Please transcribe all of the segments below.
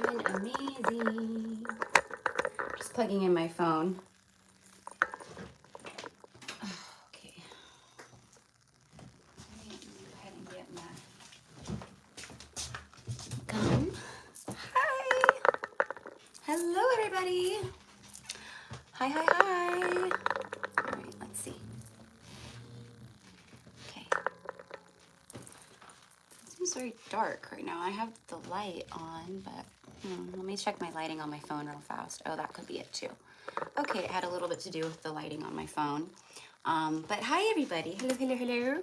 doing amazing. Just plugging in my phone. Okay. Go ahead and get my gum. Hi. Hello, everybody. Hi, hi, hi. All right, let's see. Okay. It seems very dark right now. I have the light on, but let me check my lighting on my phone real fast. Oh, that could be it too. Okay, it had a little bit to do with the lighting on my phone. But hi, everybody. Hello, hello, hello.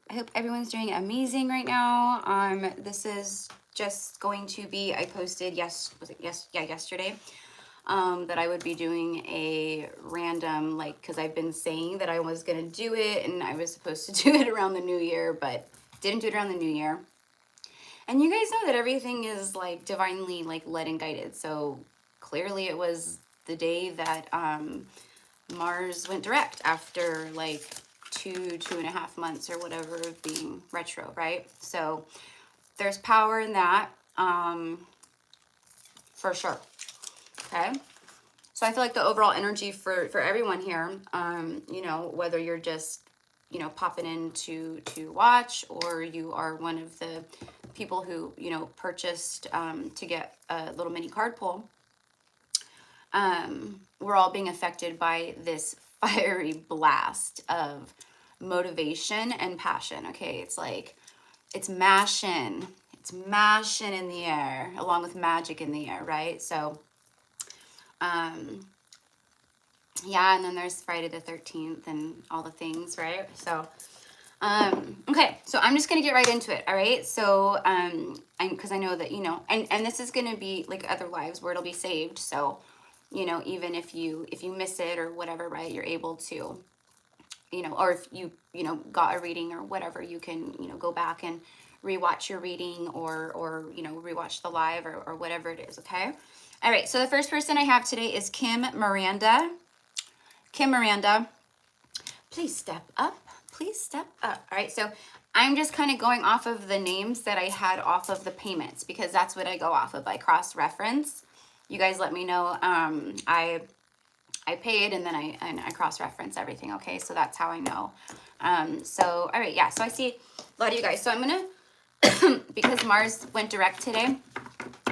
I hope everyone's doing amazing right now. This is just going to be, I posted yesterday, that I would be doing a random, like, because I've been saying that I was going to do it, and I was supposed to do it around the new year, but didn't do it around the new year. And you guys know that everything is like divinely like led and guided. So clearly it was the day that Mars went direct after like 2.5 months or whatever of being retro, right? So there's power in that, for sure. Okay. So I feel like the overall energy for everyone here, you know, whether you're just, you know, popping in to watch, or you are one of the people who, you know, purchased to get a little mini card pull, we're all being affected by this fiery blast of motivation and passion. Okay, it's like it's mashing in the air along with magic in the air, right? So yeah, and then there's Friday the 13th and all the things, right? So okay, so I'm just gonna get right into it. All right, so because I know that, you know, and this is gonna be like other lives where it'll be saved, so you know, even if you miss it or whatever, right, you're able to, you know, or if you know, got a reading or whatever, you can, you know, go back and rewatch your reading, or you know, rewatch the live, or whatever it is. Okay. All right, so the first person I have today is Kim Miranda. Kim Miranda, please step up. Please step up. All right, so I'm just kind of going off of the names that I had off of the payments, because that's what I go off of. I cross-reference. You guys let me know. I paid, and then I cross-reference everything, okay? So that's how I know. So, all right, yeah, so I see a lot of you guys. So I'm going to, because Mars went direct today,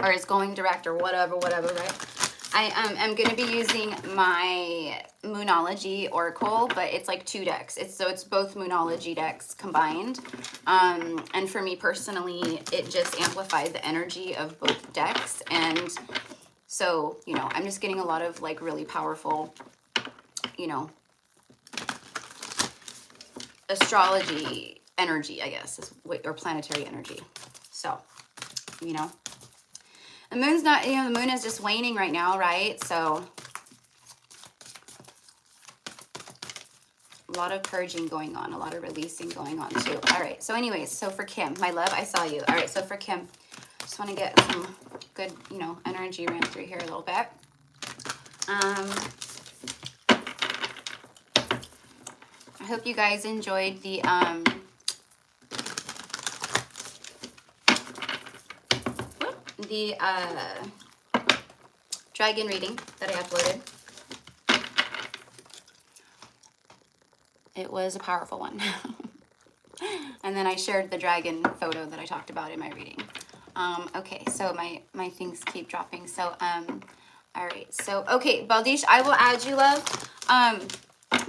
or is going direct, or whatever, right? I am going to be using my Moonology Oracle, but it's like 2 decks. It's both Moonology decks combined. And for me personally, it just amplified the energy of both decks. And so, you know, I'm just getting a lot of like really powerful, you know, astrology energy, I guess, or planetary energy. So, you know. The moon's not, you know, the moon is just waning right now, right? So a lot of purging going on, a lot of releasing going on too. All right, so anyways, so for Kim, my love, I saw you. All right, so for Kim, just want to get some good, you know, energy ran through here a little bit. I hope you guys enjoyed the dragon reading that I uploaded. It was a powerful one. And then I shared the dragon photo that I talked about in my reading. Okay, so my things keep dropping. So, all right. So, okay, Baldish, I will add you, love.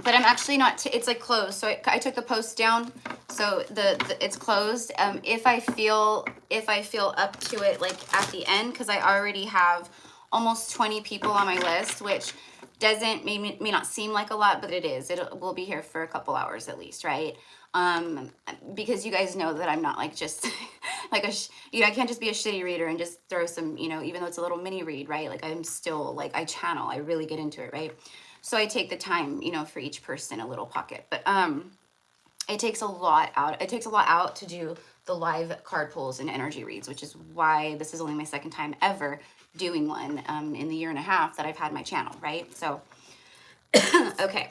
But I'm actually not, it's like closed. So I took the post down. So it's closed. If I feel up to it, like at the end, because I already have almost 20 people on my list, which doesn't may not seem like a lot, but it is. We'll be here for a couple hours at least, right? Because you guys know that I'm not like just like you know, I can't just be a shitty reader and just throw some, you know, even though it's a little mini read, right? Like I'm still like, I channel, I really get into it, right? So I take the time, you know, for each person, a little pocket, but it takes a lot out. It takes a lot out to do the live card pulls and energy reads, which is why this is only my second time ever doing one in the 1.5 years that I've had my channel, right? So, okay.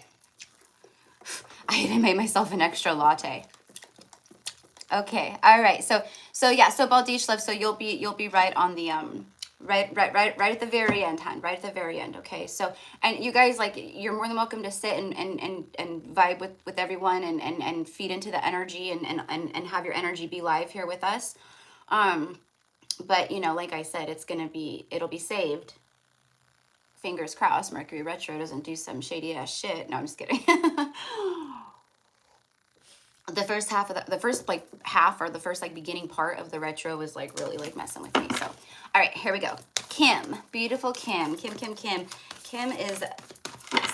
I even made myself an extra latte. Okay, all right. So yeah. So Baldish love. So you'll be right on the Right at the very end, hon. Right at the very end, okay? So, and you guys, like, you're more than welcome to sit and vibe with everyone and feed into the energy and have your energy be live here with us. But, you know, like I said, it'll be saved. Fingers crossed Mercury retro doesn't do some shady ass shit. No, I'm just kidding. The first half of the first like half or the first like beginning part of the retro was like really like messing with me. So, all right, here we go. Kim, beautiful Kim. Kim is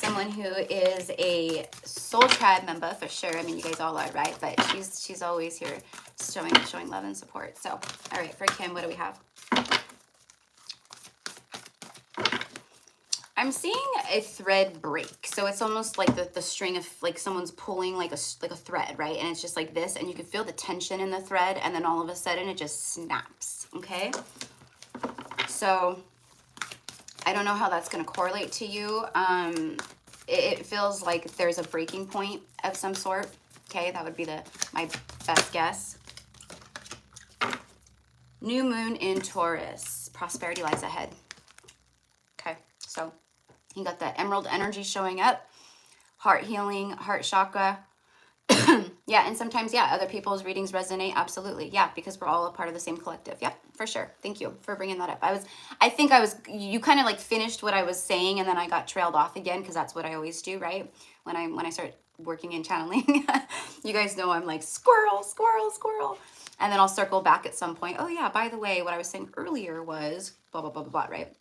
someone who is a Soul Tribe member for sure. I mean, you guys all are, right? But she's always here showing love and support. So, all right, for Kim, what do we have? I'm seeing a thread break. So it's almost like the string of like someone's pulling like a thread, right? And it's just like this, and you can feel the tension in the thread, and then all of a sudden it just snaps, okay? So I don't know how that's going to correlate to you. It feels like there's a breaking point of some sort, okay? That would be my best guess. New moon in Taurus. Prosperity lies ahead. Okay, so you got that emerald energy showing up, heart healing, heart chakra. Yeah, and sometimes, yeah, other people's readings resonate. Absolutely. Yeah, because we're all a part of the same collective. Yeah, for sure. Thank you for bringing that up. You kind of like finished what I was saying, and then I got trailed off again, because that's what I always do, right? When I start working in channeling, you guys know I'm like, squirrel, squirrel, squirrel. And then I'll circle back at some point. Oh yeah, by the way, what I was saying earlier was blah, blah, blah, blah, blah, right?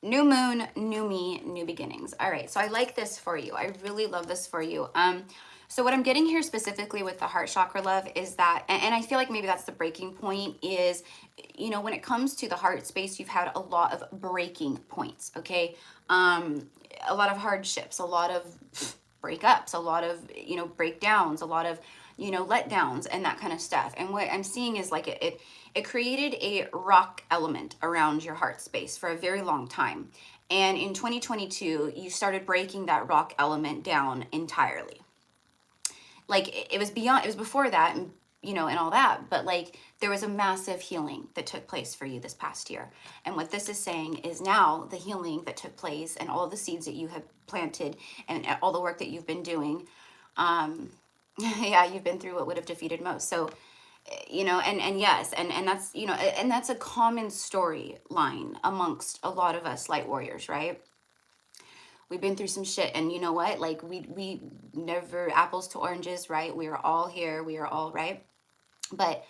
New moon, new me, new beginnings. All right, so I like this for you. I really love this for you. So what I'm getting here specifically with the heart chakra, love, is that, and I feel like maybe that's the breaking point, is, you know, when it comes to the heart space, you've had a lot of breaking points, okay? A lot of hardships, a lot of breakups, a lot of, you know, breakdowns, a lot of, you know, letdowns and that kind of stuff. And what I'm seeing is like it created a rock element around your heart space for a very long time. And in 2022, you started breaking that rock element down entirely. Like it was before that, and you know, and all that, but like there was a massive healing that took place for you this past year. And what this is saying is now the healing that took place and all the seeds that you have planted and all the work that you've been doing, yeah, you've been through what would have defeated most. So, you know, and yes, and that's, you know, and that's a common storyline amongst a lot of us light warriors, right? We've been through some shit, and you know what? Like we never apples to oranges, right? We are all here. We are all right. But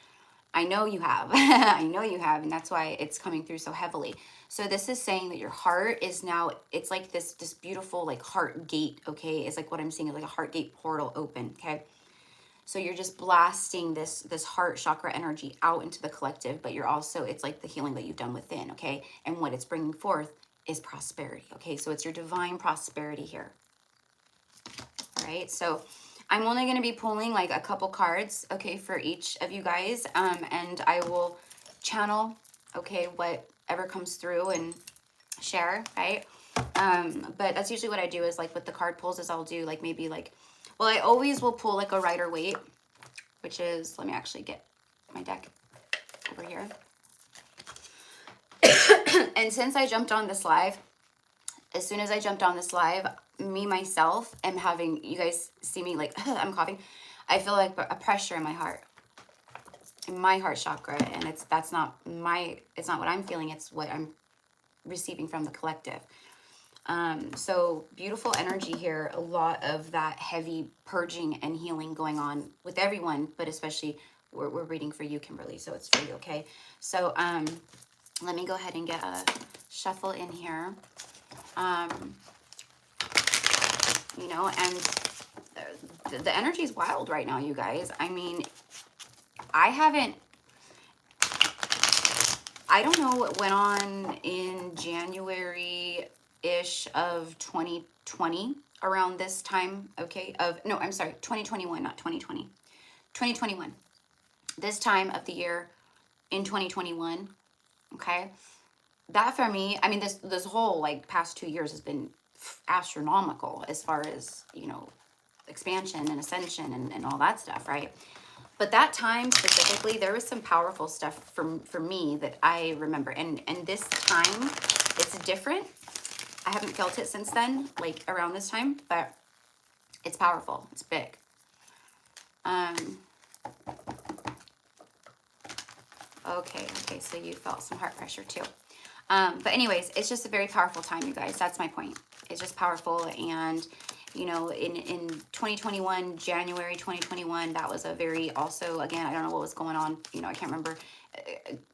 I know you have. I know you have, and that's why it's coming through so heavily. So this is saying that your heart is now, it's like this beautiful like heart gate, okay? It's like what I'm seeing is like a heart gate portal open, okay? So you're just blasting this heart chakra energy out into the collective, but you're also, it's like the healing that you've done within, okay? And what it's bringing forth is prosperity, okay? So it's your divine prosperity here. All right, so I'm only going to be pulling like a couple cards, okay, for each of you guys, and I will channel, okay, whatever comes through and share, right? But that's usually what I do is like with the card pulls is I'll do like maybe like, well, I always will pull like a Rider Waite, which is, let me actually get my deck over here. And since I jumped on this live, as soon as I jumped on this live, myself, am having, you guys see me like, I'm coughing. I feel like a pressure in my heart, in my heart chakra. And it's not what I'm feeling. It's what I'm receiving from the collective. So beautiful energy here. A lot of that heavy purging and healing going on with everyone, but especially we're reading for you, Kimberly. So it's for you. Okay. So, let me go ahead and get a shuffle in here. You know, and the energy is wild right now, you guys. I mean, I don't know what went on in January-ish of 2020 around this time, okay? No, I'm sorry, 2021, not 2020. 2021. This time of the year in 2021, okay? That for me, I mean, this whole like past 2 years has been astronomical as far as, you know, expansion and ascension and all that stuff, right? But that time specifically, there was some powerful stuff for me that I remember. And this time, it's different. I haven't felt it since then, like around this time, but it's powerful. It's big. Okay, so you felt some heart pressure too. But anyways, it's just a very powerful time, you guys. That's my point. It's just powerful. And, you know, in 2021, January 2021, that was a very also, again, I don't know what was going on. You know, I can't remember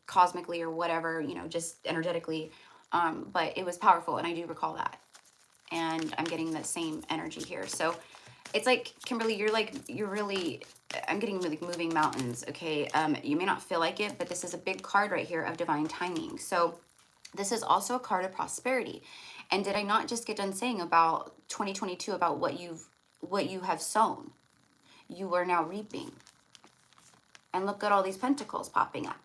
cosmically or whatever, you know, just energetically. But it was powerful. And I do recall that. And I'm getting the same energy here. So it's like, Kimberly, you're really, I'm getting like moving mountains, okay? You may not feel like it, but this is a big card right here of divine timing. So this is also a card of prosperity. And did I not just get done saying about 2022, about what you have sown? You are now reaping. And look at all these pentacles popping up.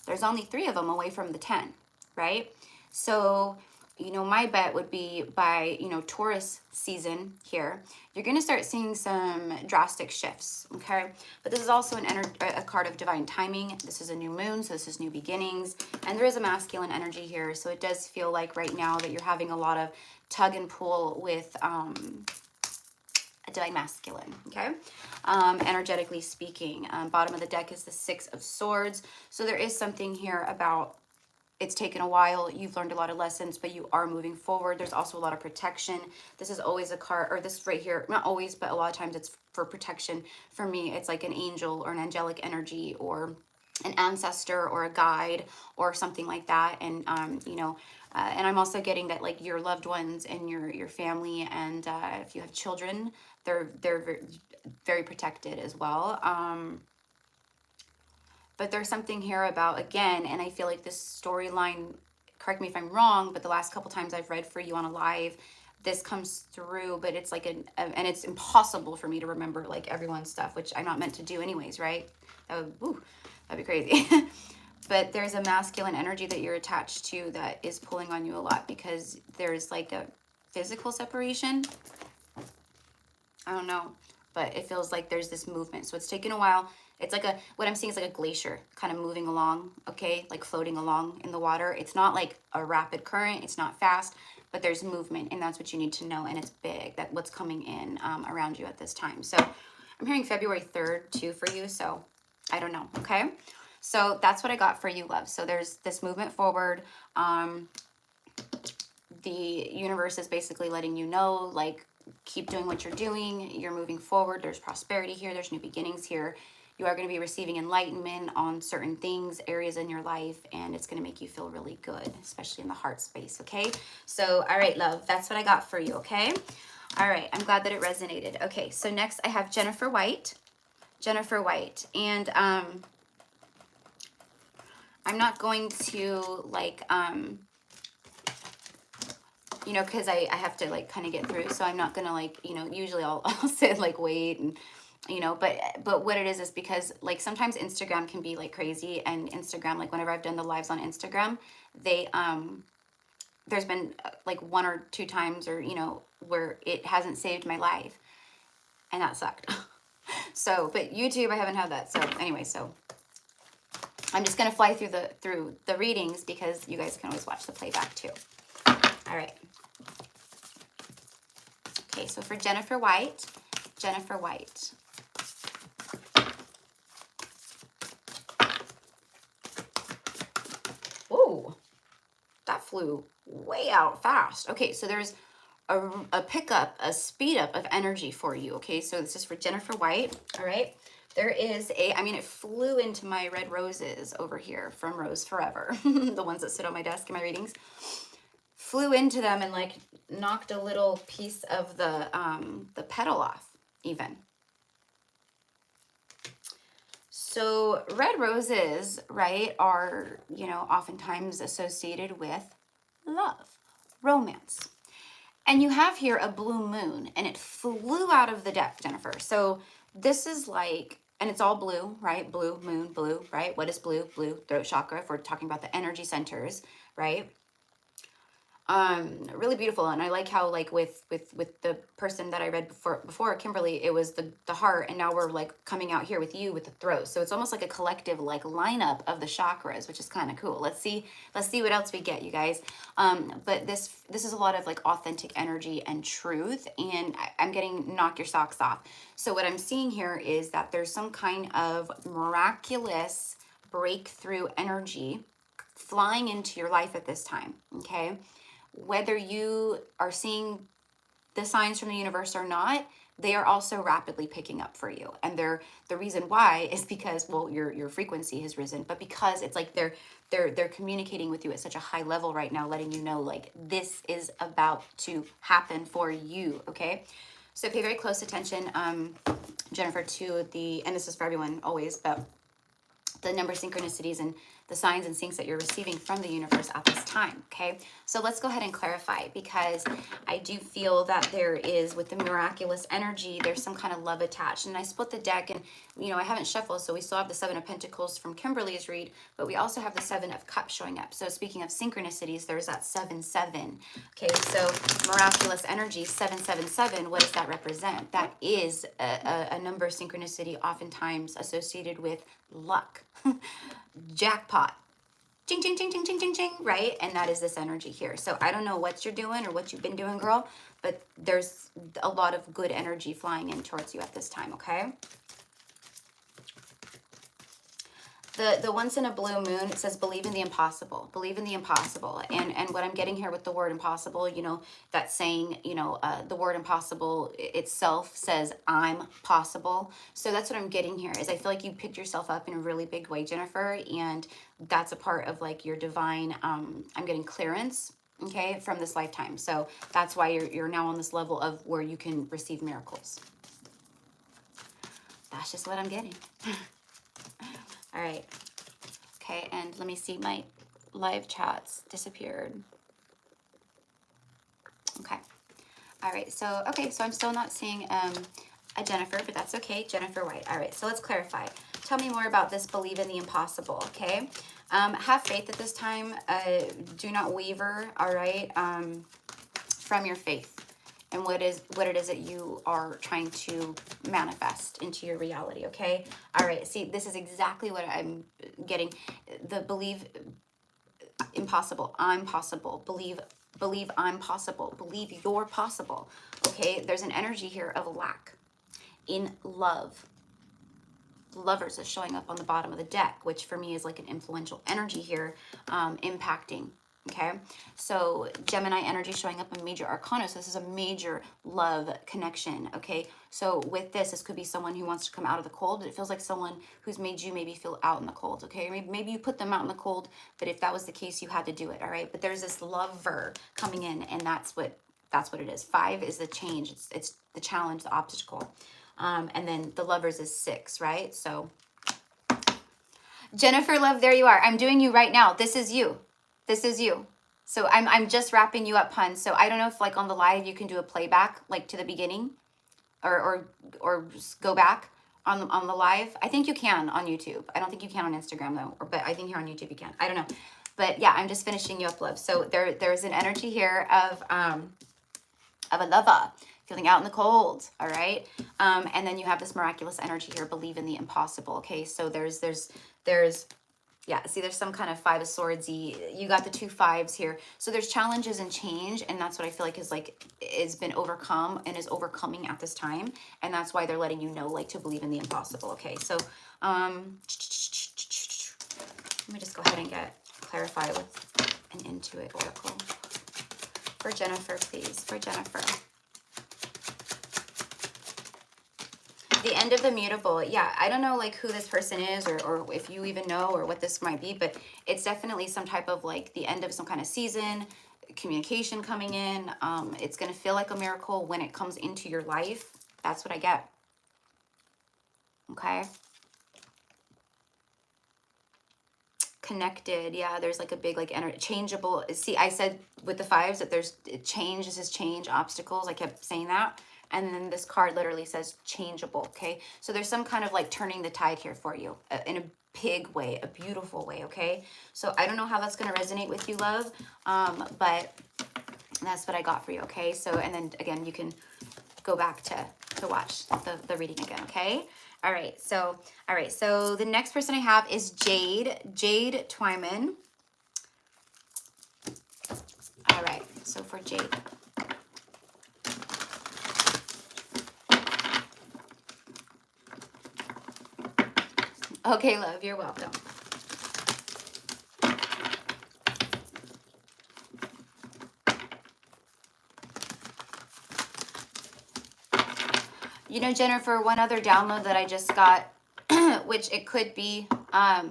There's only 3 of them away from the 10, right? So, you know, my bet would be by, you know, Taurus season here, you're going to start seeing some drastic shifts, okay? But this is also a card of divine timing. This is a new moon, so this is new beginnings. And there is a masculine energy here, so it does feel like right now that you're having a lot of tug and pull with a divine masculine, okay? Energetically speaking. Bottom of the deck is the 6 of Swords. So there is something here about it's taken a while, you've learned a lot of lessons, but you are moving forward. There's also a lot of protection. This is always a card, or this right here, not always, but a lot of times it's for protection. For me, it's like an angel or an angelic energy or an ancestor or a guide or something like that. And, you know, and I'm also getting that like your loved ones and your family and if you have children, they're very, very protected as well. But there's something here about, again, and I feel like this storyline, correct me if I'm wrong, but the last couple times I've read for you on a live, this comes through, but it's like and it's impossible for me to remember like everyone's stuff, which I'm not meant to do anyways, right? That'd be crazy. But there's a masculine energy that you're attached to that is pulling on you a lot because there's like a physical separation. I don't know, but it feels like there's this movement. So it's taken a while. It's like what I'm seeing is like a glacier kind of moving along, okay? Like floating along in the water. It's not like a rapid current. It's not fast, but there's movement, and that's what you need to know, and it's big, that what's coming in around you at this time. So I'm hearing February 3rd too for you, so I don't know, okay? So that's what I got for you, love. So there's this movement forward. The universe is basically letting you know, like, keep doing what you're doing. You're moving forward. There's prosperity here. There's new beginnings here. You are going to be receiving enlightenment on certain things, areas in your life, and it's going to make you feel really good, especially in the heart space, okay? So, all right, love, that's what I got for you, okay? All right, I'm glad that it resonated. Okay, so next I have Jennifer White. Jennifer White, and I'm not going to, like, you know, because I have to, like, kind of get through, so I'm not going to, like, you know, usually I'll say, like, wait, and you know, but what it is because like sometimes Instagram can be like crazy, and Instagram, like whenever I've done the lives on Instagram, they there's been like 1 or 2 times, or you know, where it hasn't saved my life, and that sucked. So but YouTube, I haven't had that. So anyway, so I'm just gonna fly through the readings because you guys can always watch the playback too. All right, okay, so for Jennifer White. Whoa, that flew way out fast. Okay, so there's a pickup, a speed up of energy for you. Okay, so this is for Jennifer White. All right, there is I mean, it flew into my red roses over here from Rose Forever, the ones that sit on my desk in my readings. Flew into them and like knocked a little piece of the petal off even. So red roses, right, are, you know, oftentimes associated with love, romance. And you have here a blue moon, and it flew out of the deck, Jennifer. So this is like, and it's all blue, right? Blue, moon, blue, right? What is blue? Blue, throat chakra, if we're talking about the energy centers, right? Really beautiful. And I like how, like, with the person that I read before Kimberly, it was the heart, and now we're like coming out here with you with the throat. So it's almost like a collective like lineup of the chakras, which is kind of cool. Let's see what else we get, you guys. But this is a lot of like authentic energy and truth, and I'm getting knock your socks off. So what I'm seeing here is that there's some kind of miraculous breakthrough energy flying into your life at this time. Okay, whether you are seeing the signs from the universe or not, they are also rapidly picking up for you. And the reason why is because, well, your frequency has risen, but because it's like they're communicating with you at such a high level right now, letting you know like this is about to happen for you. Okay, so pay very close attention, Jennifer, to the, and this is for everyone always, but the number synchronicities and the signs and syncs that you're receiving from the universe at this time. Okay, so let's go ahead and clarify, because I do feel that there is, with the miraculous energy, there's some kind of love attached. And I split the deck, and I haven't shuffled, so we still have the Seven of Pentacles from Kimberly's read, but we also have the Seven of Cups showing up. So speaking of synchronicities, there's that 7-7. Okay, so miraculous energy 777. What does that represent? That is a number synchronicity, oftentimes associated with luck. Jackpot, ching ching ching ching ching ching ching, right? And that is this energy here. So I don't know what you're doing or what you've been doing, girl, but there's a lot of good energy flying in towards you at this time. Okay, the once in a blue moon, it says believe in the impossible, believe in the impossible. And what I'm getting here with the word impossible, that saying, the word impossible itself says I'm possible. So that's what I'm getting here, is I feel like you picked yourself up in a really big way, Jennifer, and that's a part of like your divine, I'm getting clearance, okay, from this lifetime. So that's why you're now on this level of where you can receive miracles. That's just what I'm getting. All right. Okay, and let me see, my live chats disappeared. Okay. All right, so, so I'm still not seeing a Jennifer, but that's okay. Jennifer White. All right, so let's clarify. Tell me more about this believe in the impossible, okay? Have faith at this time. Do not waver, all right, from your faith and what it is that you are trying to manifest into your reality, okay? All right, see, this is exactly what I'm getting. The believe impossible, I'm possible, believe I'm possible, believe you're possible, okay? There's an energy here of lack in love. Lovers is showing up on the bottom of the deck, which for me is like an influential energy here, impacting. Okay, so Gemini energy showing up in major arcana. So this is a major love connection. Okay, so with this could be someone who wants to come out of the cold. It feels like someone who's made you maybe feel out in the cold. Okay, maybe you put them out in the cold, but if that was the case, you had to do it. All right, but there's this lover coming in, and that's what it is. 5 is the change. It's the challenge, the obstacle, and then the lovers is 6. Right. So Jennifer Love, there you are. I'm doing you right now. This is you. This is you. So I'm just wrapping you up, hun. So I don't know if like on the live you can do a playback like to the beginning, or just go back on the live. I think you can on YouTube. I don't think you can on Instagram though, but I think here on YouTube you can. I don't know. But yeah, I'm just finishing you up, love. So there's an energy here of a lover feeling out in the cold, all right? And then you have this miraculous energy here, believe in the impossible, okay? So there's yeah, see, there's some kind of 5 of swords-y. You got the 2 5s here. So there's challenges and change, and that's what I feel like is been overcome and is overcoming at this time. And that's why they're letting you know, like, to believe in the impossible. Okay, so let me just go ahead and clarify with an Intuit oracle. For Jennifer, please. For Jennifer. The end of the mutable. Yeah, I don't know like who this person is or if you even know or what this might be, but it's definitely some type of like the end of some kind of season, communication coming in. It's going to feel like a miracle when it comes into your life. That's what I get. Okay. Connected. Yeah, there's like a big like energy changeable. See, I said with the 5s that there's change. This is change, obstacles. I kept saying that. And then this card literally says changeable, okay? So there's some kind of like turning the tide here for you in a big way, a beautiful way, okay? So I don't know how that's going to resonate with you, love, but And that's what I got for you, okay? So, and then again, you can go back to watch the reading again, okay? All right, so the next person I have is Jade Twyman. All right, so for Jade. Okay, love, you're welcome. You know, Jennifer, one other download that I just got, which it could be, I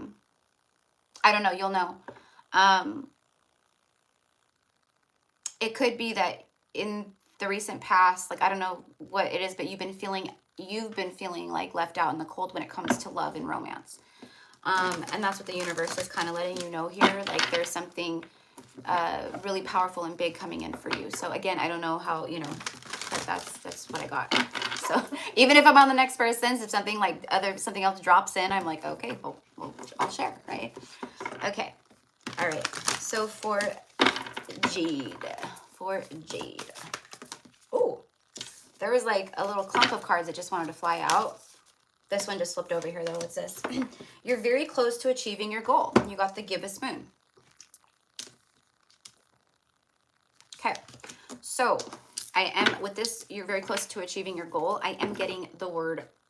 don't know, you'll know. It could be that in the recent past, like, I don't know what it is, but you've been feeling like left out in the cold when it comes to love and romance. And that's what the universe is kind of letting you know here. Like, there's something really powerful and big coming in for you. So again, I don't know how, you know, but that's what I got. So even if I'm on the next person, if something like something else drops in, I'm like, okay, well, I'll share, right? Okay. All right. So for Jade. Oh, there was like a little clump of cards that just wanted to fly out. This one just flipped over here though. What's this? You're very close to achieving your goal. You got the gibbous moon. Okay. So I am with this, you're very close to achieving your goal. I am getting the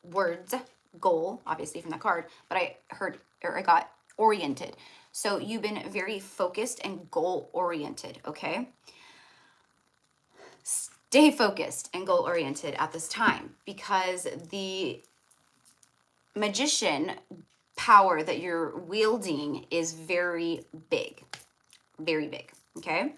words goal, obviously from that card, but I got oriented. So you've been very focused and goal oriented, okay? Stay focused and goal oriented at this time, because the magician power that you're wielding is very big, okay?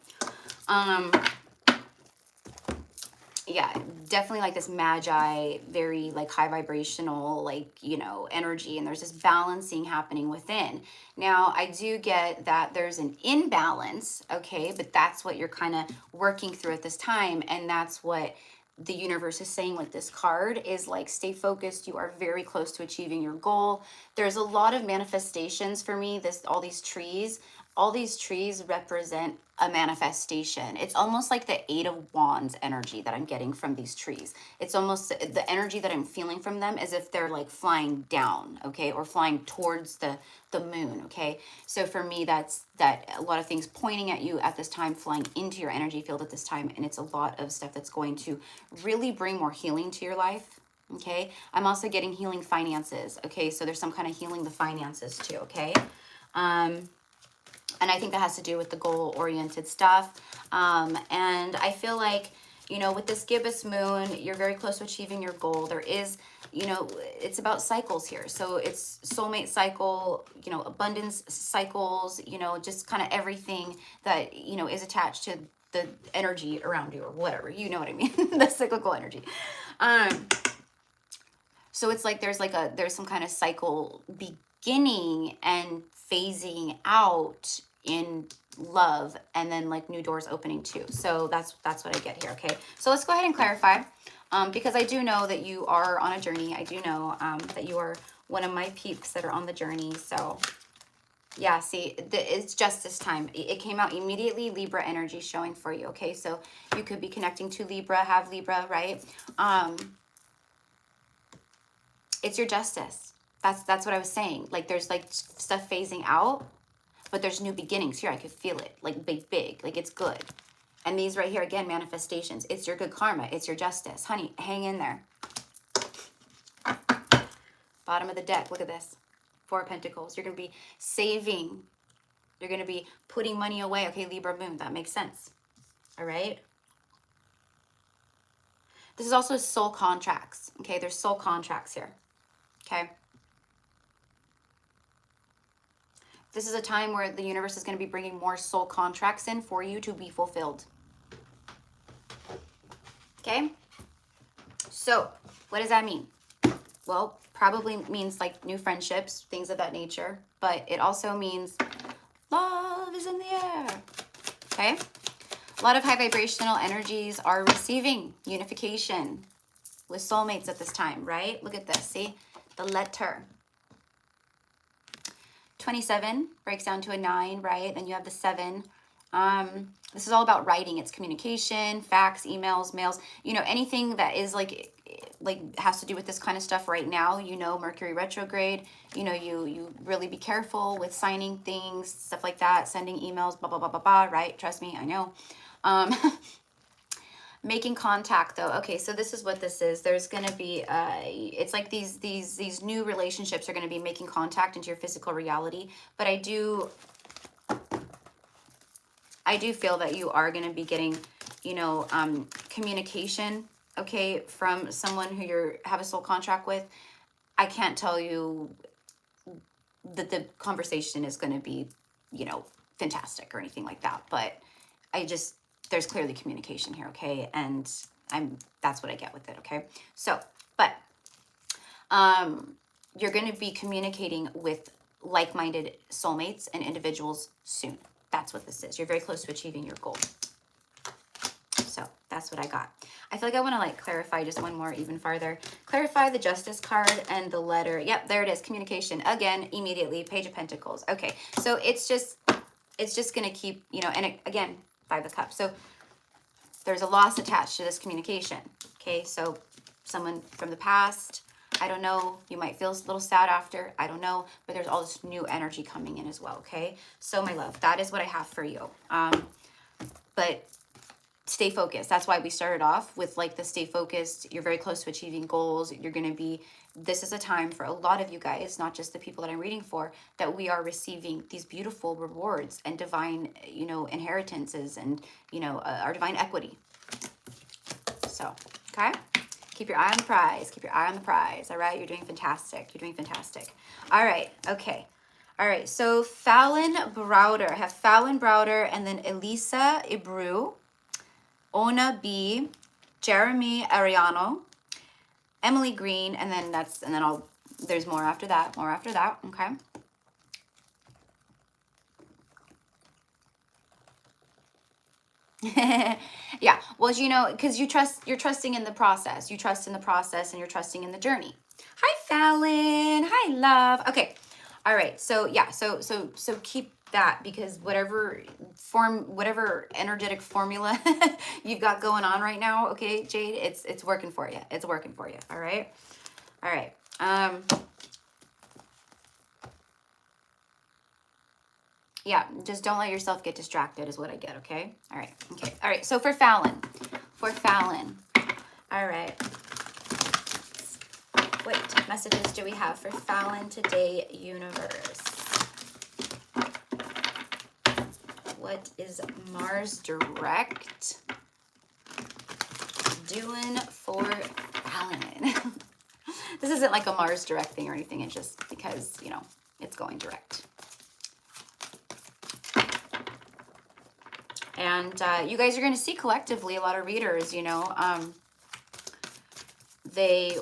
Yeah, definitely like this magi, very like high vibrational, like, you know, energy. And there's this balancing happening within. Now, I do get that there's an imbalance, okay? But that's what you're kind of working through at this time. And that's what the universe is saying with this card is like, stay focused. You are very close to achieving your goal. There's a lot of manifestations for me. All these trees represent a manifestation. It's almost like the 8 of Wands energy that I'm getting from these trees. It's almost the energy that I'm feeling from them as if they're like flying down, okay, or flying towards the moon, okay? So for me, that's a lot of things pointing at you at this time, flying into your energy field at this time, and it's a lot of stuff that's going to really bring more healing to your life, okay? I'm also getting healing finances, okay? So there's some kind of healing the finances too, okay? And I think that has to do with the goal-oriented stuff. And I feel like, you know, with this gibbous moon, you're very close to achieving your goal. There is, you know, it's about cycles here. So it's soulmate cycle, you know, abundance cycles, you know, just kind of everything that, you know, is attached to the energy around you or whatever. You know what I mean? The cyclical energy. So it's like there's some kind of cycle beginning and phasing out in love, and then like new doors opening too. So that's what I get here, okay? So let's go ahead and clarify, because I do know that you are on a journey. I do know that you are one of my peeps that are on the journey. So yeah, see, it's justice time. It came out immediately, Libra energy showing for you, okay? So you could be connecting to Libra, have Libra, right? It's your justice. That's what I was saying. Like there's like stuff phasing out, but there's new beginnings here. I could feel it, like big, like it's good. And these right here, again, manifestations. It's your good karma. It's your justice. Honey, hang in there. Bottom of the deck, look at this. 4 of Pentacles. You're going to be saving. You're going to be putting money away. Okay, Libra moon, that makes sense. All right. This is also soul contracts. Okay, there's soul contracts here. Okay. This is a time where the universe is going to be bringing more soul contracts in for you to be fulfilled. Okay? So, what does that mean? Well, probably means like new friendships, things of that nature. But it also means love is in the air. Okay? A lot of high vibrational energies are receiving unification with soulmates at this time, right? Look at this. See? The letter. 27 breaks down to a 9, right? Then you have the 7. This is all about writing. It's communication, fax, emails, mails, you know, anything that is like has to do with this kind of stuff right now, you know, Mercury retrograde, you know, you really be careful with signing things, stuff like that, sending emails, blah, blah, blah, blah, blah, right? Trust me, I know. Making contact though. Okay, so this is what this is. There's going to be it's like these new relationships are going to be making contact into your physical reality, but I do feel that you are going to be getting, you know, communication, okay, from someone who you have a soul contract with. I can't tell you that the conversation is going to be, you know, fantastic or anything like that, but there's clearly communication here, okay? And that's what I get with it, okay? So, but you're going to be communicating with like-minded soulmates and individuals soon. That's what this is. You're very close to achieving your goal. So that's what I got. I feel like I want to like clarify just one more even farther. Clarify the Justice card and the letter. Yep, there it is. Communication. Again, immediately. Page of Pentacles. Okay, so it's just going to keep, you know, and again, Five of Cups. So there's a loss attached to this communication. Okay, so someone from the past, I don't know, you might feel a little sad after, I don't know, but there's all this new energy coming in as well, okay? So my love, that is what I have for you. But stay focused. That's why we started off with like the stay focused. You're very close to achieving goals. You're going to be, this is a time for a lot of you guys, not just the people that I'm reading for, that we are receiving these beautiful rewards and divine, you know, inheritances and, you know, our divine equity. So, okay? Keep your eye on the prize. Keep your eye on the prize. All right? You're doing fantastic. You're doing fantastic. All right. Okay. All right. So Fallon, Browder. I have Fallon, Browder, and then Alyssa, Ebreu, Ona B, Jeremy, Ariano, Emily Green, and then there's more after that. More after that. Okay. Yeah, well, you know, because you're trusting in the process. You trust in the process and you're trusting in the journey. Hi, Fallon. Hi, love. Okay. All right. So yeah, so keep that, because whatever energetic formula you've got going on right now, okay, Jade, it's working for you. It's working for you. All right. All right. Yeah, just don't let yourself get distracted is what I get, okay? All right, okay. All right, so for Fallon. All right. What messages do we have for Fallon today, universe? What is Mars direct doing for Fallon? This isn't like a Mars direct thing or anything. It's just because, you know, it's going direct. And you guys are going to see collectively a lot of readers, you know, they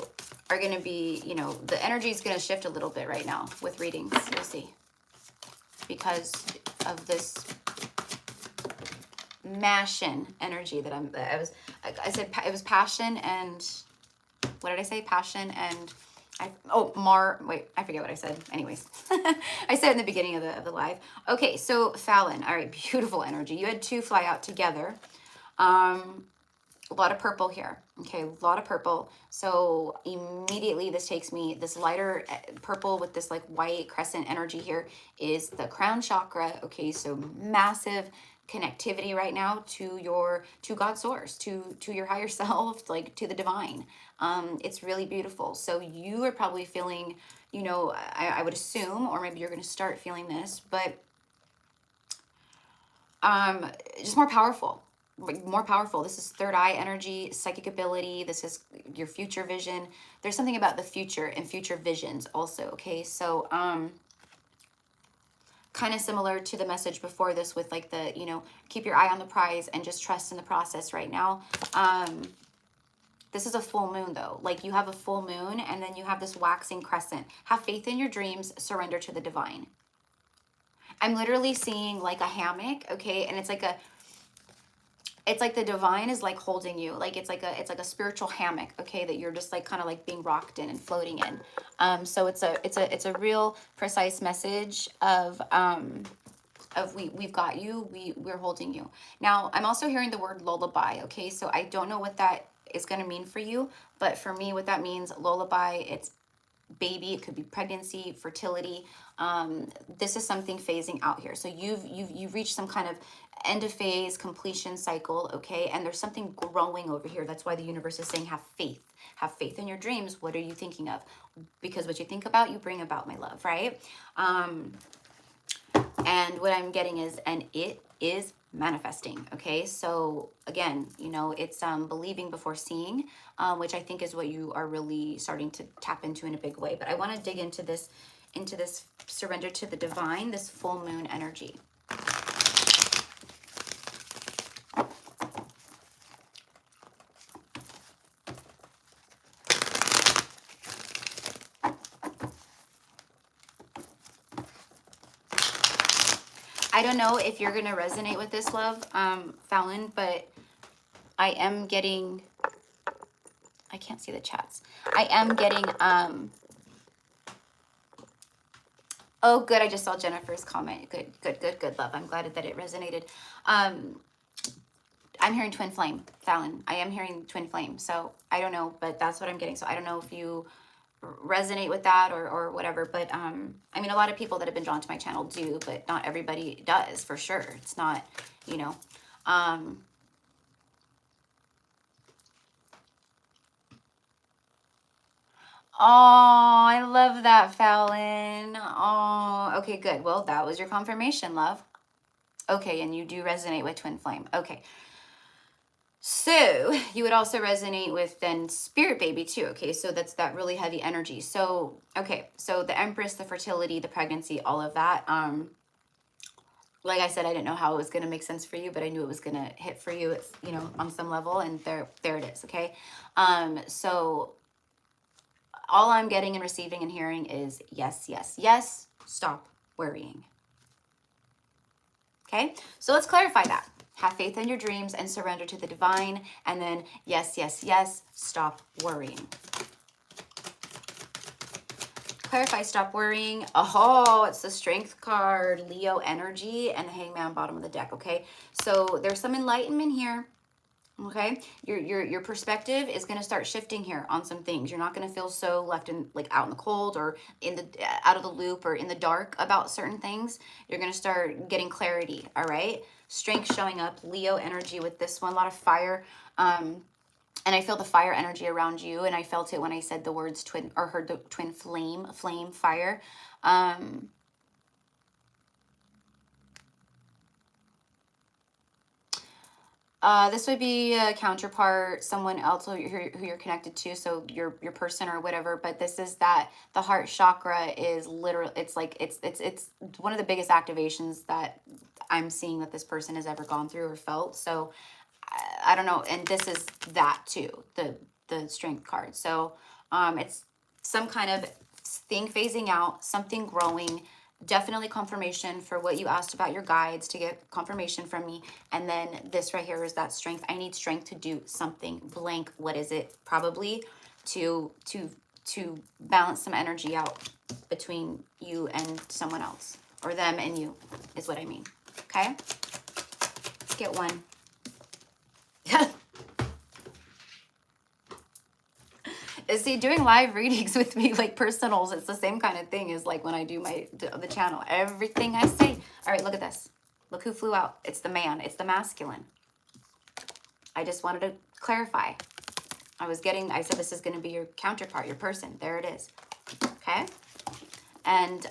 are going to be, you know, the energy is going to shift a little bit right now with readings. You'll see. Because of this mashin energy that I said it was passion and, what did I say? Passion and, wait, I forget what I said. Anyways, I said in the beginning of the live. Okay, so Fallon, all right, beautiful energy. You had two fly out together. A lot of purple here. Okay, a lot of purple. So immediately this takes me, this lighter purple with this like white crescent energy here is the crown chakra. Okay, so massive connectivity right now to God's source, to your higher self, like to the divine. It's really beautiful. So you are probably feeling, you know, I would assume, or maybe you're going to start feeling this, but just more powerful. This is third eye energy, psychic ability. This is your future vision. There's something about the future and future visions also. Okay, so kind of similar to the message before this with like the, you know, keep your eye on the prize and just trust in the process right now. This is a full moon though. Like you have a full moon and then you have this waxing crescent. Have faith in your dreams, surrender to the divine. I'm literally seeing like a hammock, okay? And it's like the divine is like holding you. Like it's like a spiritual hammock, okay, that you're just like kind of like being rocked in and floating in. So it's a real precise message of of we've got you, we're holding you. Now, I'm also hearing the word lullaby, okay? So I don't know what that is going to mean for you, but for me, what that means, lullaby, it's baby, it could be pregnancy, fertility. This is something phasing out here. So you've reached some kind of end of phase completion cycle, okay? And there's something growing over here. That's why the universe is saying have faith. Have faith in your dreams. What are you thinking of? Because what you think about, you bring about, my love, right? And what I'm getting is, and it is manifesting, okay? So again, you know, it's believing before seeing, which I think is what you are really starting to tap into in a big way. But I want to dig into this surrender to the divine, this full moon energy. I don't know if you're going to resonate with this, love, Fallon, but I am getting, I can't see the chats. I am getting, oh, good. I just saw Jennifer's comment. Good, love. I'm glad that it resonated. I'm hearing twin flame, Fallon. I am hearing twin flame. So I don't know, but that's what I'm getting. So I don't know if you resonate with that or whatever, but I mean, a lot of people that have been drawn to my channel do, but not everybody does, for sure. It's not, you know, oh, I love that, Fallon. Oh, okay, good. Well, that was your confirmation, love. Okay, and you do resonate with twin flame. Okay. So you would also resonate with then spirit baby too. Okay, so that's that really heavy energy. So, okay, so the Empress, the fertility, the pregnancy, all of that. Like I said, I didn't know how it was going to make sense for you, but I knew it was going to hit for you, it's, you know, on some level, and there it is. Okay. So all I'm getting and receiving and hearing is yes, yes, yes. Stop worrying. Okay. So let's clarify that. Have faith in your dreams and surrender to the divine. And then yes, yes, yes. Stop worrying. Clarify, stop worrying. Oh, it's the Strength card, Leo energy, and the Hangman bottom of the deck, okay? So there's some enlightenment here, okay? Your perspective is going to start shifting here on some things. You're not going to feel so left in, like, out in the cold or in the out of the loop or in the dark about certain things. You're going to start getting clarity, all right? Strength showing up, Leo energy with this one, a lot of fire. And I feel the fire energy around you, and I felt it when I said the words twin, or heard the twin flame, fire. This would be a counterpart, someone else who you're connected to, so your person or whatever. But this is that the heart chakra is literally, it's like it's one of the biggest activations that I'm seeing that this person has ever gone through or felt. So I don't know, and this is that too, the Strength card. So it's some kind of thing phasing out, something growing. Definitely confirmation for what you asked about your guides, to get confirmation from me. And then this right here is that strength. I need strength to do something blank. What is it? Probably to balance some energy out between you and someone else, or them and you is what I mean. Okay, let's get one. See, doing live readings with me, like personals, it's the same kind of thing as like when I do the channel. Everything I say. All right, look at this. Look who flew out. It's the man. It's the masculine. I just wanted to clarify. I said this is going to be your counterpart, your person. There it is. Okay. And,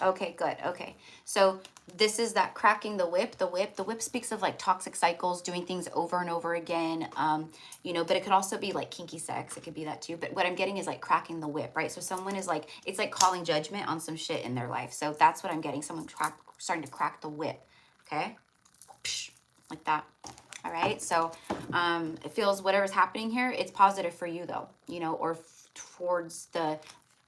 okay, good. Okay. So this is that cracking the whip. The whip speaks of like toxic cycles, doing things over and over again. You know, but it could also be like kinky sex. It could be that too. But what I'm getting is like cracking the whip, right? So someone is like, it's like calling judgment on some shit in their life. So that's what I'm getting. Someone starting to crack the whip. Okay. Like that. All right. So, it feels whatever's happening here, it's positive for you though, you know, or towards the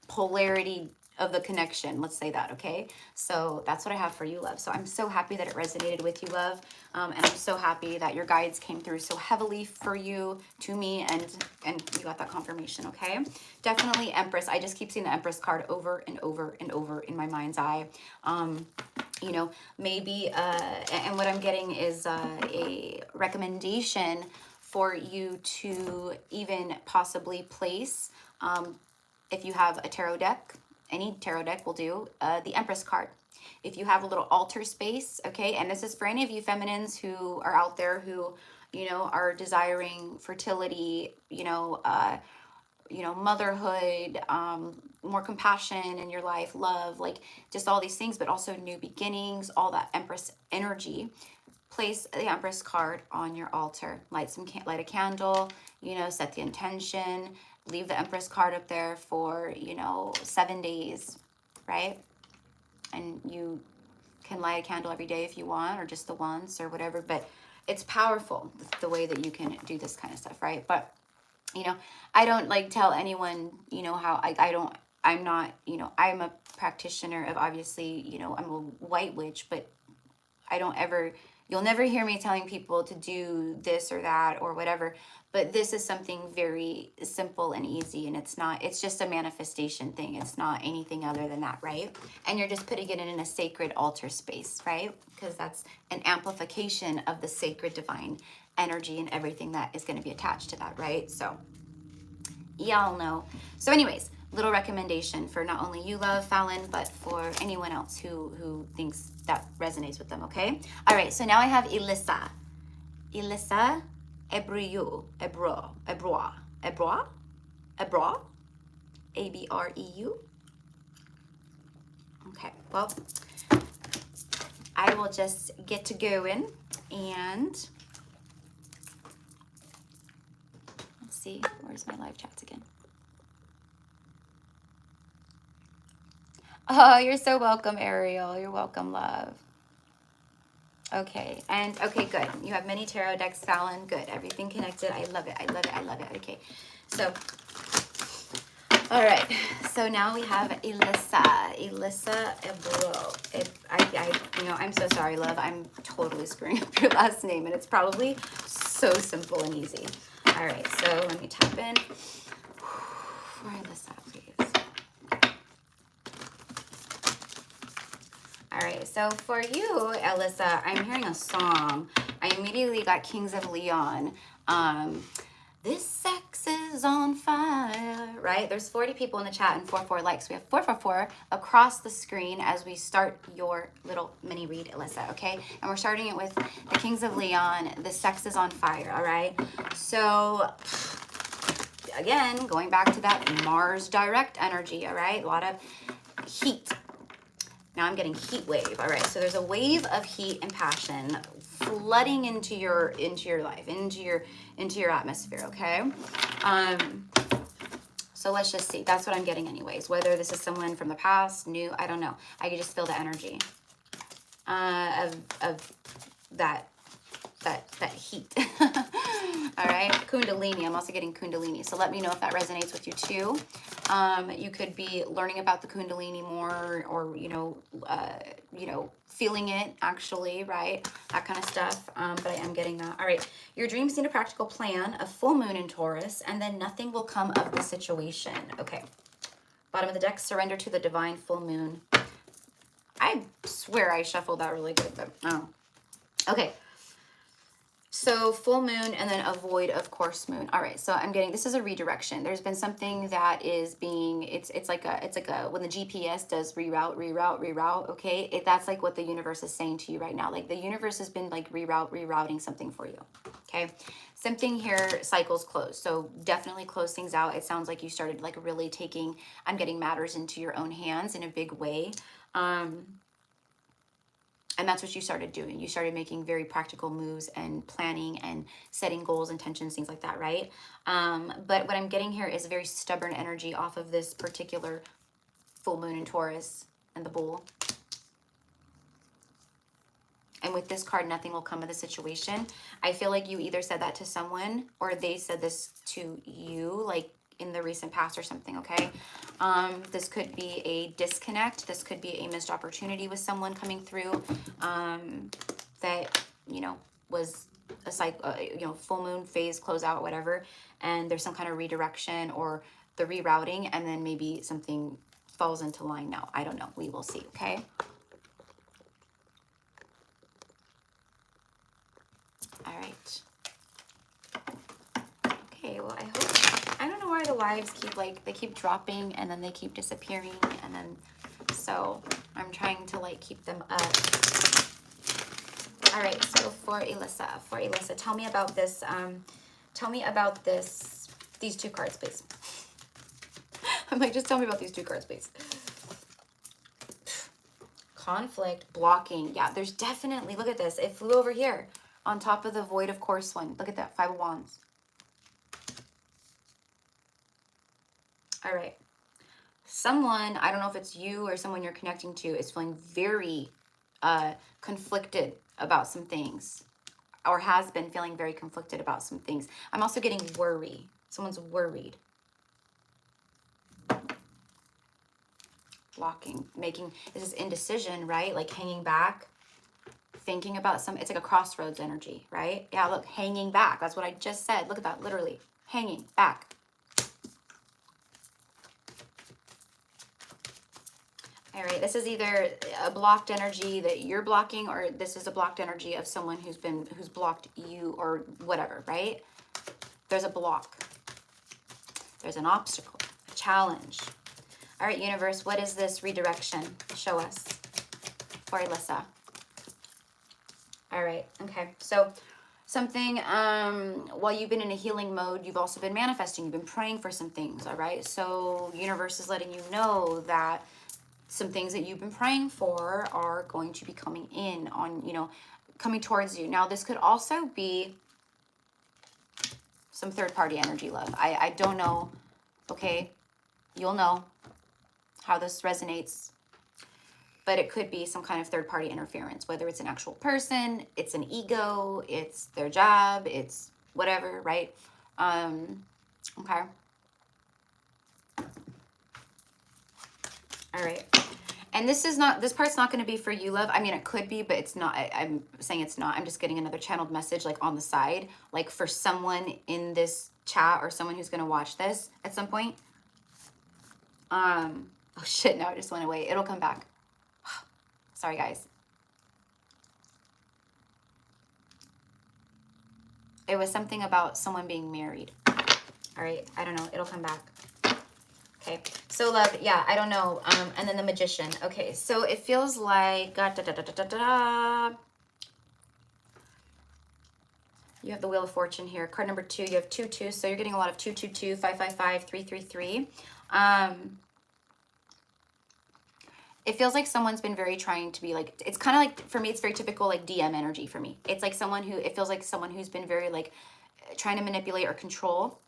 polarity of the connection. Let's say that, okay? So that's what I have for you, love. So I'm so happy that it resonated with you, love. And I'm so happy that your guides came through so heavily for you, to me, and you got that confirmation, okay? Definitely Empress. I just keep seeing the Empress card over and over and over in my mind's eye. You know, maybe, and what I'm getting is a recommendation for you to even possibly place, if you have a tarot deck, any tarot deck will do, the Empress card. If you have a little altar space, okay, and this is for any of you feminines who are out there who, you know, are desiring fertility, motherhood, more compassion in your life, love, like just all these things, but also new beginnings, all that Empress energy. Place the Empress card on your altar. Light a candle, set the intention. Leave the Empress card up there for, 7 days, right? And you can light a candle every day if you want, or just the once or whatever, but it's powerful the way that you can do this kind of stuff, right? But, I don't like tell anyone, how I'm not, I'm a practitioner of, obviously, I'm a white witch, but I don't ever, you'll never hear me telling people to do this or that or whatever, but this is something very simple and easy, and it's just a manifestation thing. It's not anything other than that, right? And you're just putting it in a sacred altar space, right? Because that's an amplification of the sacred divine energy and everything that is going to be attached to that, right? So y'all know. So anyways, little recommendation for not only you, love, Fallon, but for anyone else who thinks that resonates with them, okay? All right, so now I have Alyssa. Alyssa, Ebreu, Abreu. Okay, well, I will just get to going, and let's see, where's my live chats again? Oh, you're so welcome, Ariel. You're welcome, love. Okay, and okay, good. You have many tarot decks, Fallon. Good. Everything connected. I love it. I love it. I love it. Okay, so, all right. So now we have Alyssa. Alyssa Ebreu. I'm so sorry, love. I'm totally screwing up your last name, and it's probably so simple and easy. All right, so let me tap in for Alyssa, please. All right, so for you, Alyssa, I'm hearing a song. I immediately got Kings of Leon. This sex is on fire, right? There's 40 people in the chat and 44 likes. We have 444 across the screen as we start your little mini read, Alyssa, okay? And we're starting it with the Kings of Leon, This Sex is on Fire, all right? So, again, going back to that Mars direct energy, all right? A lot of heat. Now I'm getting heat wave. All right, so there's a wave of heat and passion flooding into your life, into your atmosphere, okay? So let's just see. That's what I'm getting anyways. Whether this is someone from the past, new, I don't know. I can just feel the energy of that heat. All right, Kundalini. I'm also getting Kundalini. So let me know if that resonates with you too. You could be learning about the Kundalini more, or feeling it actually, right? That kind of stuff. But I am getting that. All right, your dreams need a practical plan, a full moon in Taurus, and then nothing will come of the situation. Okay. Bottom of the deck, surrender to the divine full moon. I swear I shuffled that really good, but oh. Okay. So full moon and then a void of course moon. All right, so I'm getting, this is a redirection. There's been something that is being, it's like a when the GPS does reroute, okay? That's like what the universe is saying to you right now. Like the universe has been like rerouting something for you, okay? Something here, cycles close. So definitely close things out. It sounds like you started like really taking, I'm getting matters into your own hands in a big way. And that's what you started doing. You started making very practical moves and planning and setting goals, intentions, things like that, right? But what I'm getting here is very stubborn energy off of this particular full moon in Taurus and the bull. And with this card, nothing will come of the situation. I feel like you either said that to someone or they said this to you. Like in the recent past or something, okay? This could be a disconnect. This could be a missed opportunity with someone coming through that, you know, was a you know, full moon phase closeout, whatever, and there's some kind of redirection or the rerouting, and then maybe something falls into line now. I don't know. We will see, okay? All right. Okay, well, I don't know why the lives keep, like, they keep dropping and then they keep disappearing, and then, so I'm trying to, like, keep them up. All right, so for Alyssa, tell me about this, these two cards, please. I'm like, just tell me about these two cards, please. Conflict, blocking. Yeah, there's definitely, look at this. It flew over here on top of the void of course one. Look at that, 5 of Wands. All right. Someone, I don't know if it's you or someone you're connecting to, is feeling very conflicted about some things, or has been feeling very conflicted about some things. I'm also getting worry. Someone's worried. Blocking, making, this is indecision, right? Like hanging back, thinking about some, it's like a crossroads energy, right? Yeah, look, hanging back. That's what I just said. Look at that, literally. Hanging back. All right, this is either a blocked energy that you're blocking, or this is a blocked energy of someone who's blocked you or whatever, right? There's a block. There's an obstacle, a challenge. All right, universe, what is this redirection? Show us for Alyssa. All right, okay. So something, while you've been in a healing mode, you've also been manifesting. You've been praying for some things, all right? So universe is letting you know that some things that you've been praying for are going to be coming in on, you know, coming towards you. Now, this could also be some third-party energy, love. I don't know, okay? You'll know how this resonates, but it could be some kind of third-party interference, whether it's an actual person, it's an ego, it's their job, it's whatever, right? Okay. All right. And this part's not going to be for you, love. I mean, it could be, but it's not. I'm saying it's not. I'm just getting another channeled message, like, on the side, like, for someone in this chat or someone who's going to watch this at some point. Oh, shit, no, it just went away. It'll come back. Sorry, guys. It was something about someone being married. All right, I don't know. It'll come back. Okay, so love, yeah, I don't know. And then the Magician. Okay, so it feels like you have the Wheel of Fortune here. Card number 2, you have 2 2, so you're getting a lot of 2 2 2, 5 5 5, 3 3 3. It feels like someone's been very trying to be like, it's kind of like, for me, it's very typical, like, DM energy for me. It's like someone who, it feels like someone who's been very, like, trying to manipulate or control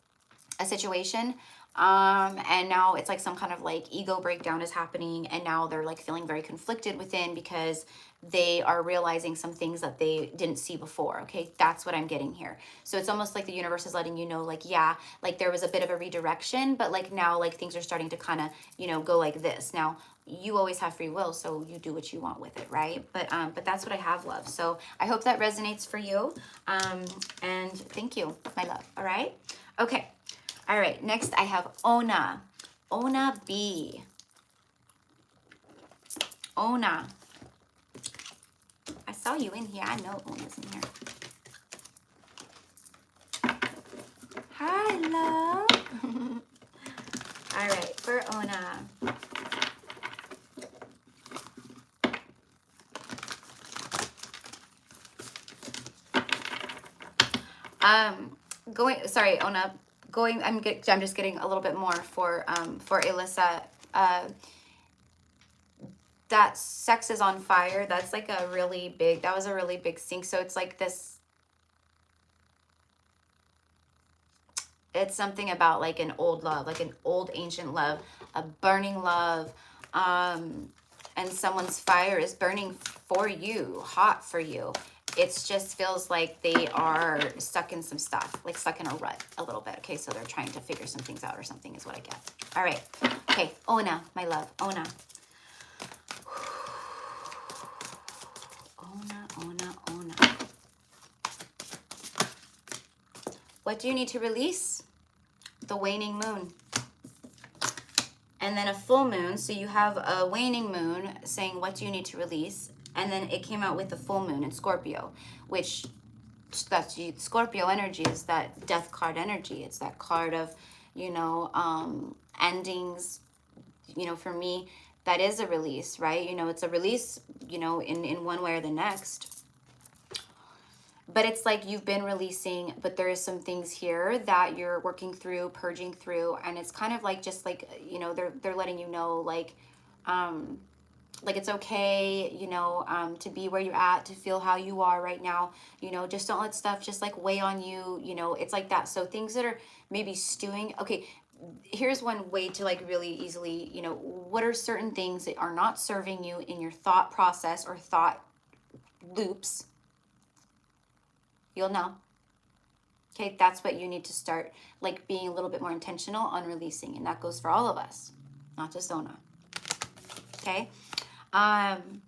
a situation. And now it's like some kind of, like, ego breakdown is happening, and now they're, like, feeling very conflicted within because they are realizing some things that they didn't see before. Okay, that's what I'm getting here. So it's almost like the universe is letting you know, like, yeah, like, there was a bit of a redirection, but, like, now, like, things are starting to kind of, you know, go like this. Now, you always have free will, so you do what you want with it, right? But that's what I have, love. So I hope that resonates for you. And thank you, my love. All right. Okay. All right. Next, I have Ona B. Ona. I saw you in here. I know Ona's in here. Hi, love. All right, for Ona. Sorry, Ona, I'm just getting a little bit more for Alyssa. That sex is on fire. That's like that was a really big sync. So it's like this, it's something about like an old love, like an old ancient love, a burning love. And someone's fire is burning for you, hot for you. it just feels like they are stuck in some stuff, like stuck in a rut a little bit. Okay, so they're trying to figure some things out or something is what I get. All right. Okay, Ona, my love. Ona. Ona. What do you need to release? The waning moon. And then a full moon. So you have a waning moon saying, what do you need to release? And then it came out with the full moon in Scorpio, which that's Scorpio energy is that death card energy. It's that card of, you know, endings. You know, for me, that is a release, right? You know, it's a release, you know, in one way or the next. But it's like you've been releasing, but there is some things here that you're working through, purging through, and it's kind of like just like, you know, they're letting you know, like it's okay, you know, to be where you're at, to feel how you are right now, you know, just don't let stuff just like weigh on you, you know, it's like that. So things that are maybe stewing, okay, here's one way to like really easily, you know, what are certain things that are not serving you in your thought process or thought loops? You'll know. Okay, that's what you need to start like being a little bit more intentional on releasing, and that goes for all of us, not just Ona. Okay. I'm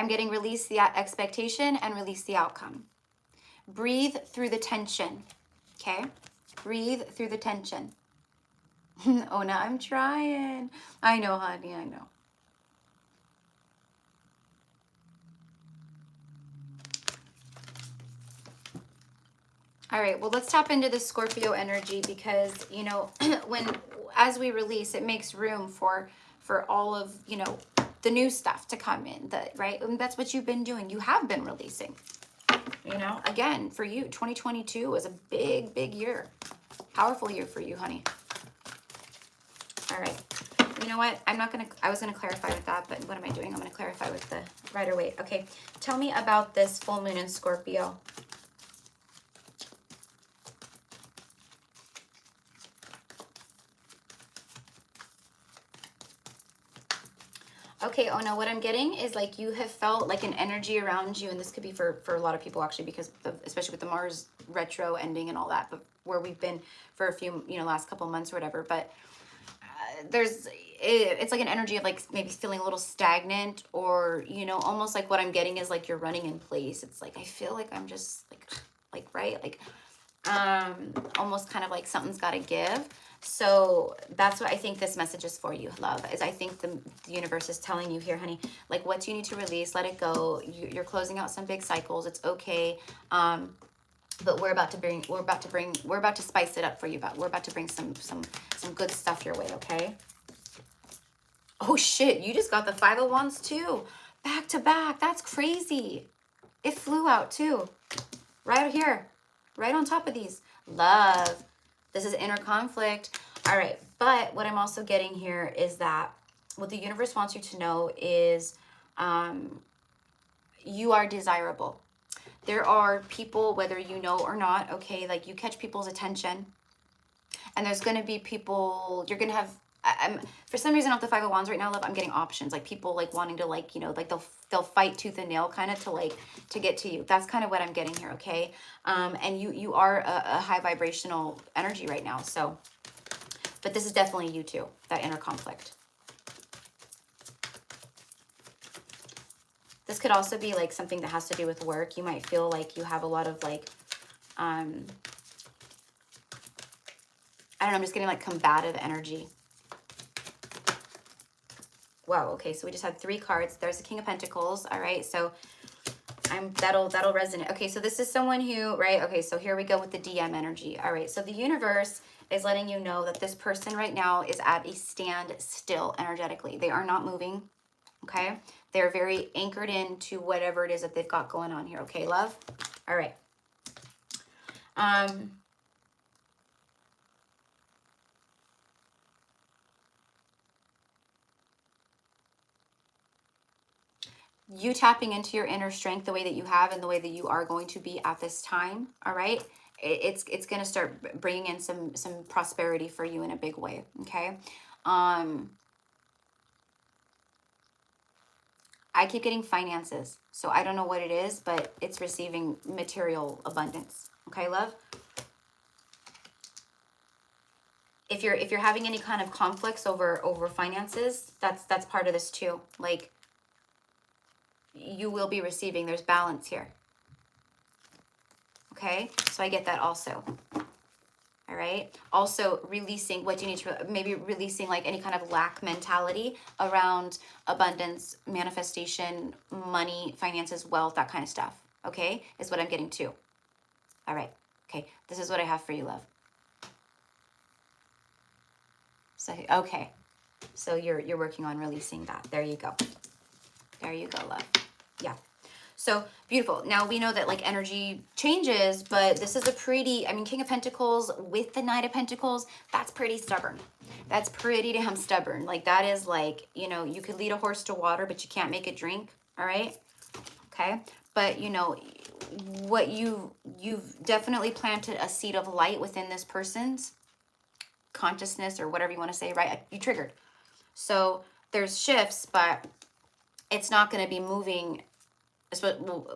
getting release the expectation and release the outcome. Breathe through the tension. Okay? Breathe through the tension. Ona, I'm trying. I know, honey, I know. All right, well, let's tap into the Scorpio energy because, you know, as we release, it makes room for all of, you know, the new stuff to come in, right? And that's what you've been doing. You have been releasing, you know, again, for you, 2022 was a big, big year. Powerful year for you, honey. All right. You know what? I was going to clarify with that, but what am I doing? I'm going to clarify with the Rider-Waite. Okay. Tell me about this full moon in Scorpio. Okay, Ona, what I'm getting is like you have felt like an energy around you, and this could be for a lot of people actually, because especially with the Mars retro ending and all that, but where we've been for a few, you know, last couple months or whatever, but it's like an energy of like maybe feeling a little stagnant, or, you know, almost like what I'm getting is like you're running in place. It's like I feel like I'm just like right, like almost kind of like something's got to give. So that's what I think this message is for you, love, is I think the universe is telling you here, honey, like what do you need to release? Let it go. You're closing out some big cycles. It's okay. But we're about to spice it up for you. But we're about to bring some good stuff your way. Okay. Oh shit. You just got the 5 of Wands too. Back to back. That's crazy. It flew out too. Right here. Right on top of these. Love. This is inner conflict. All right. But what I'm also getting here is that what the universe wants you to know is you are desirable. There are people, whether you know or not, okay, like you catch people's attention. And there's going to be people, you're going to have, I'm for some reason off the 5 of Wands right now, love, I'm getting options. Like people like wanting to like, you know, like they'll fight tooth and nail kind of to get to you. That's kind of what I'm getting here, okay? And you are a high vibrational energy right now. So, but this is definitely you too, that inner conflict. This could also be like something that has to do with work. You might feel like you have a lot of like, I don't know, I'm just getting like combative energy. Wow, okay, so we just had 3 cards. There's the King of Pentacles, all right? So that'll resonate. Okay, so this is someone who, right? Okay, so here we go with the DM energy. All right, so the universe is letting you know that this person right now is at a standstill energetically. They are not moving, okay? They're very anchored into whatever it is that they've got going on here, okay, love? All right. You tapping into your inner strength the way that you have and the way that you are going to be at this time, all right? It's going to start bringing in some prosperity for you in a big way, okay? I keep getting finances. So I don't know what it is, but it's receiving material abundance. Okay, love? If you're having any kind of conflicts over finances, that's part of this too. Like, you will be receiving. There's balance here. Okay? So I get that also. All right. Also releasing what you need to, maybe releasing like any kind of lack mentality around abundance, manifestation, money, finances, wealth, that kind of stuff. Okay. Is what I'm getting to. All right. Okay. This is what I have for you, love. So, okay. So you're working on releasing that. There you go. There you go, love. Yeah. So beautiful. Now we know that like energy changes, but this is a pretty, I mean, King of Pentacles with the Knight of Pentacles, that's pretty stubborn. That's pretty damn stubborn. Like that is like, you know, you could lead a horse to water, but you can't make it drink. All right. Okay. But you know, what you've definitely planted a seed of light within this person's consciousness or whatever you want to say, right? You triggered. So there's shifts, but it's not going to be moving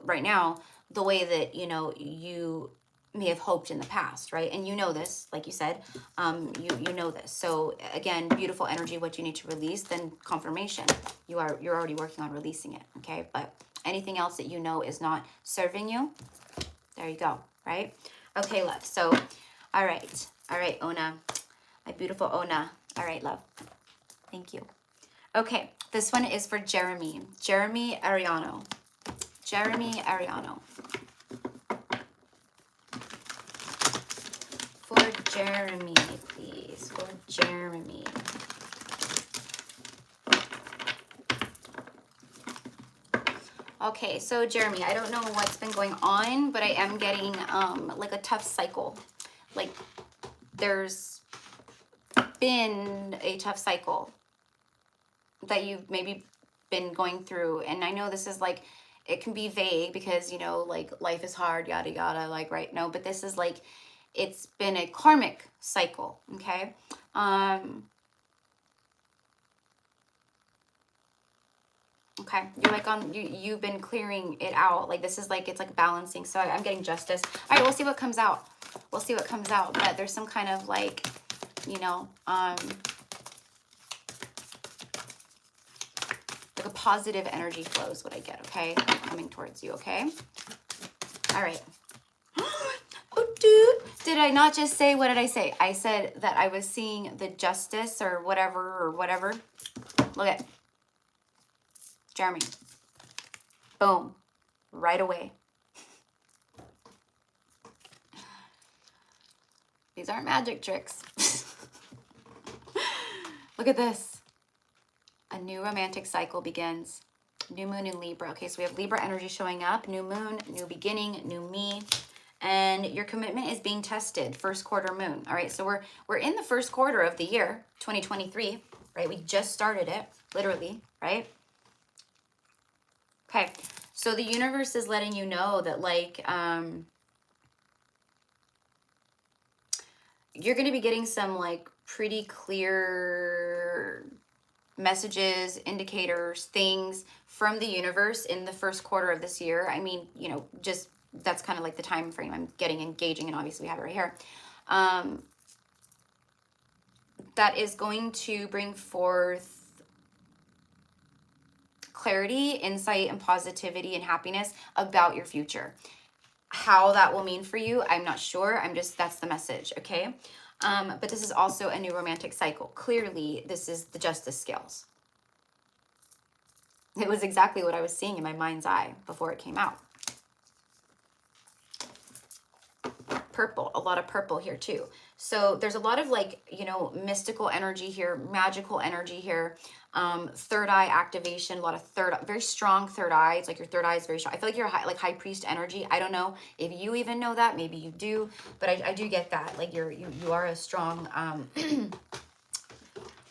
right now the way that, you know, you may have hoped in the past, right? And you know this, like you said, you know this. So again, beautiful energy, what you need to release, then confirmation. You're already working on releasing it, okay? But anything else that you know is not serving you, there you go, right? Okay, love. So, all right, Ona, my beautiful Ona. All right, love. Thank you. Okay, this one is for Jeremy. Jeremy Ariano. Jeremy Ariano. For Jeremy, please. For Jeremy. Okay, so Jeremy, I don't know what's been going on, but I am getting like a tough cycle. Like there's been a tough cycle that you've maybe been going through. And I know this is like, it can be vague because, you know, like life is hard, yada, yada, like, right? No, but this is like, it's been a karmic cycle, okay? Okay, you're like you've been clearing it out. Like this is like, it's like balancing. So I'm getting justice. All right, we'll see what comes out. We'll see what comes out. But there's some kind of like, you know, like a positive energy flow is what I get, okay? Coming towards you, okay? All right. Oh, dude. Did I not just say, what did I say? I said that I was seeing the justice or whatever. Look at Jeremy. Boom. Right away. These aren't magic tricks. Look at this. A new romantic cycle begins. New moon in Libra. Okay, so we have Libra energy showing up. New moon, new beginning, new me. And your commitment is being tested. First quarter moon. All right, so we're in the first quarter of the year, 2023, right? We just started it, literally, right? Okay, so the universe is letting you know that like, you're going to be getting some like pretty clear messages, indicators, things from the universe in the first quarter of this year. I mean, you know, just that's kind of like the time frame I'm getting engaging, and obviously we have it right here. That is going to bring forth clarity, insight, and positivity and happiness about your future. How that will mean for you, I'm not sure. That's the message, okay? But this is also a new romantic cycle. Clearly, this is the justice scales. It was exactly what I was seeing in my mind's eye before it came out. Purple, a lot of purple here too. So there's a lot of like, you know, mystical energy here, magical energy here. Third eye activation, a lot of very strong third eye. It's like your third eye is very strong. I feel like you're high priest energy. I don't know if you even know that. Maybe you do, but I do get that. Like you are a strong,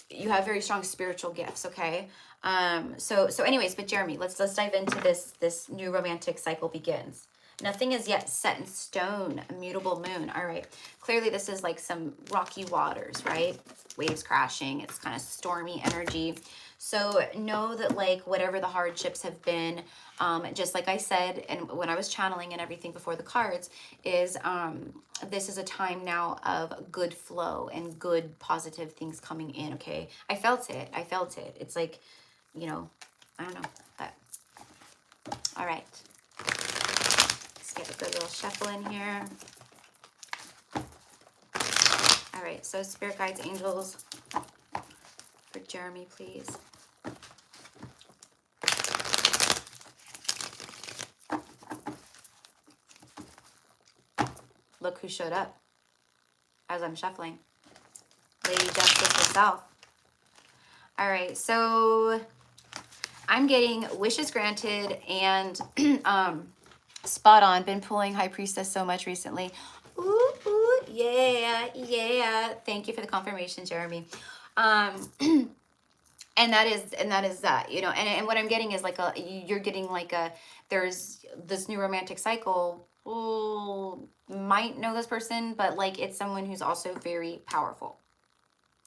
you have very strong spiritual gifts. Okay. So anyways, but Jeremy, let's dive into this new romantic cycle begins. Nothing is yet set in stone. A mutable moon. All right. Clearly, this is like some rocky waters, right? waves crashing. It's kind of stormy energy. So know that like whatever the hardships have been, just like I said, and when I was channeling and everything before the cards, is this is a time now of good flow and good positive things coming in. Okay, I felt it. I felt it. It's like, you know, I don't know, but all right. Let's get a good little shuffle in here. All right, so spirit guides, angels, for Jeremy, please. Look who showed up as I'm shuffling. Lady Justice herself. All right, so I'm getting wishes granted and spot on. Been pulling High Priestess so much recently. Ooh, ooh, yeah, yeah. Thank you for the confirmation, Jeremy. And that is that, you know, and what I'm getting is like you're getting like there's this new romantic cycle. Ooh, might know this person, but like it's someone who's also very powerful.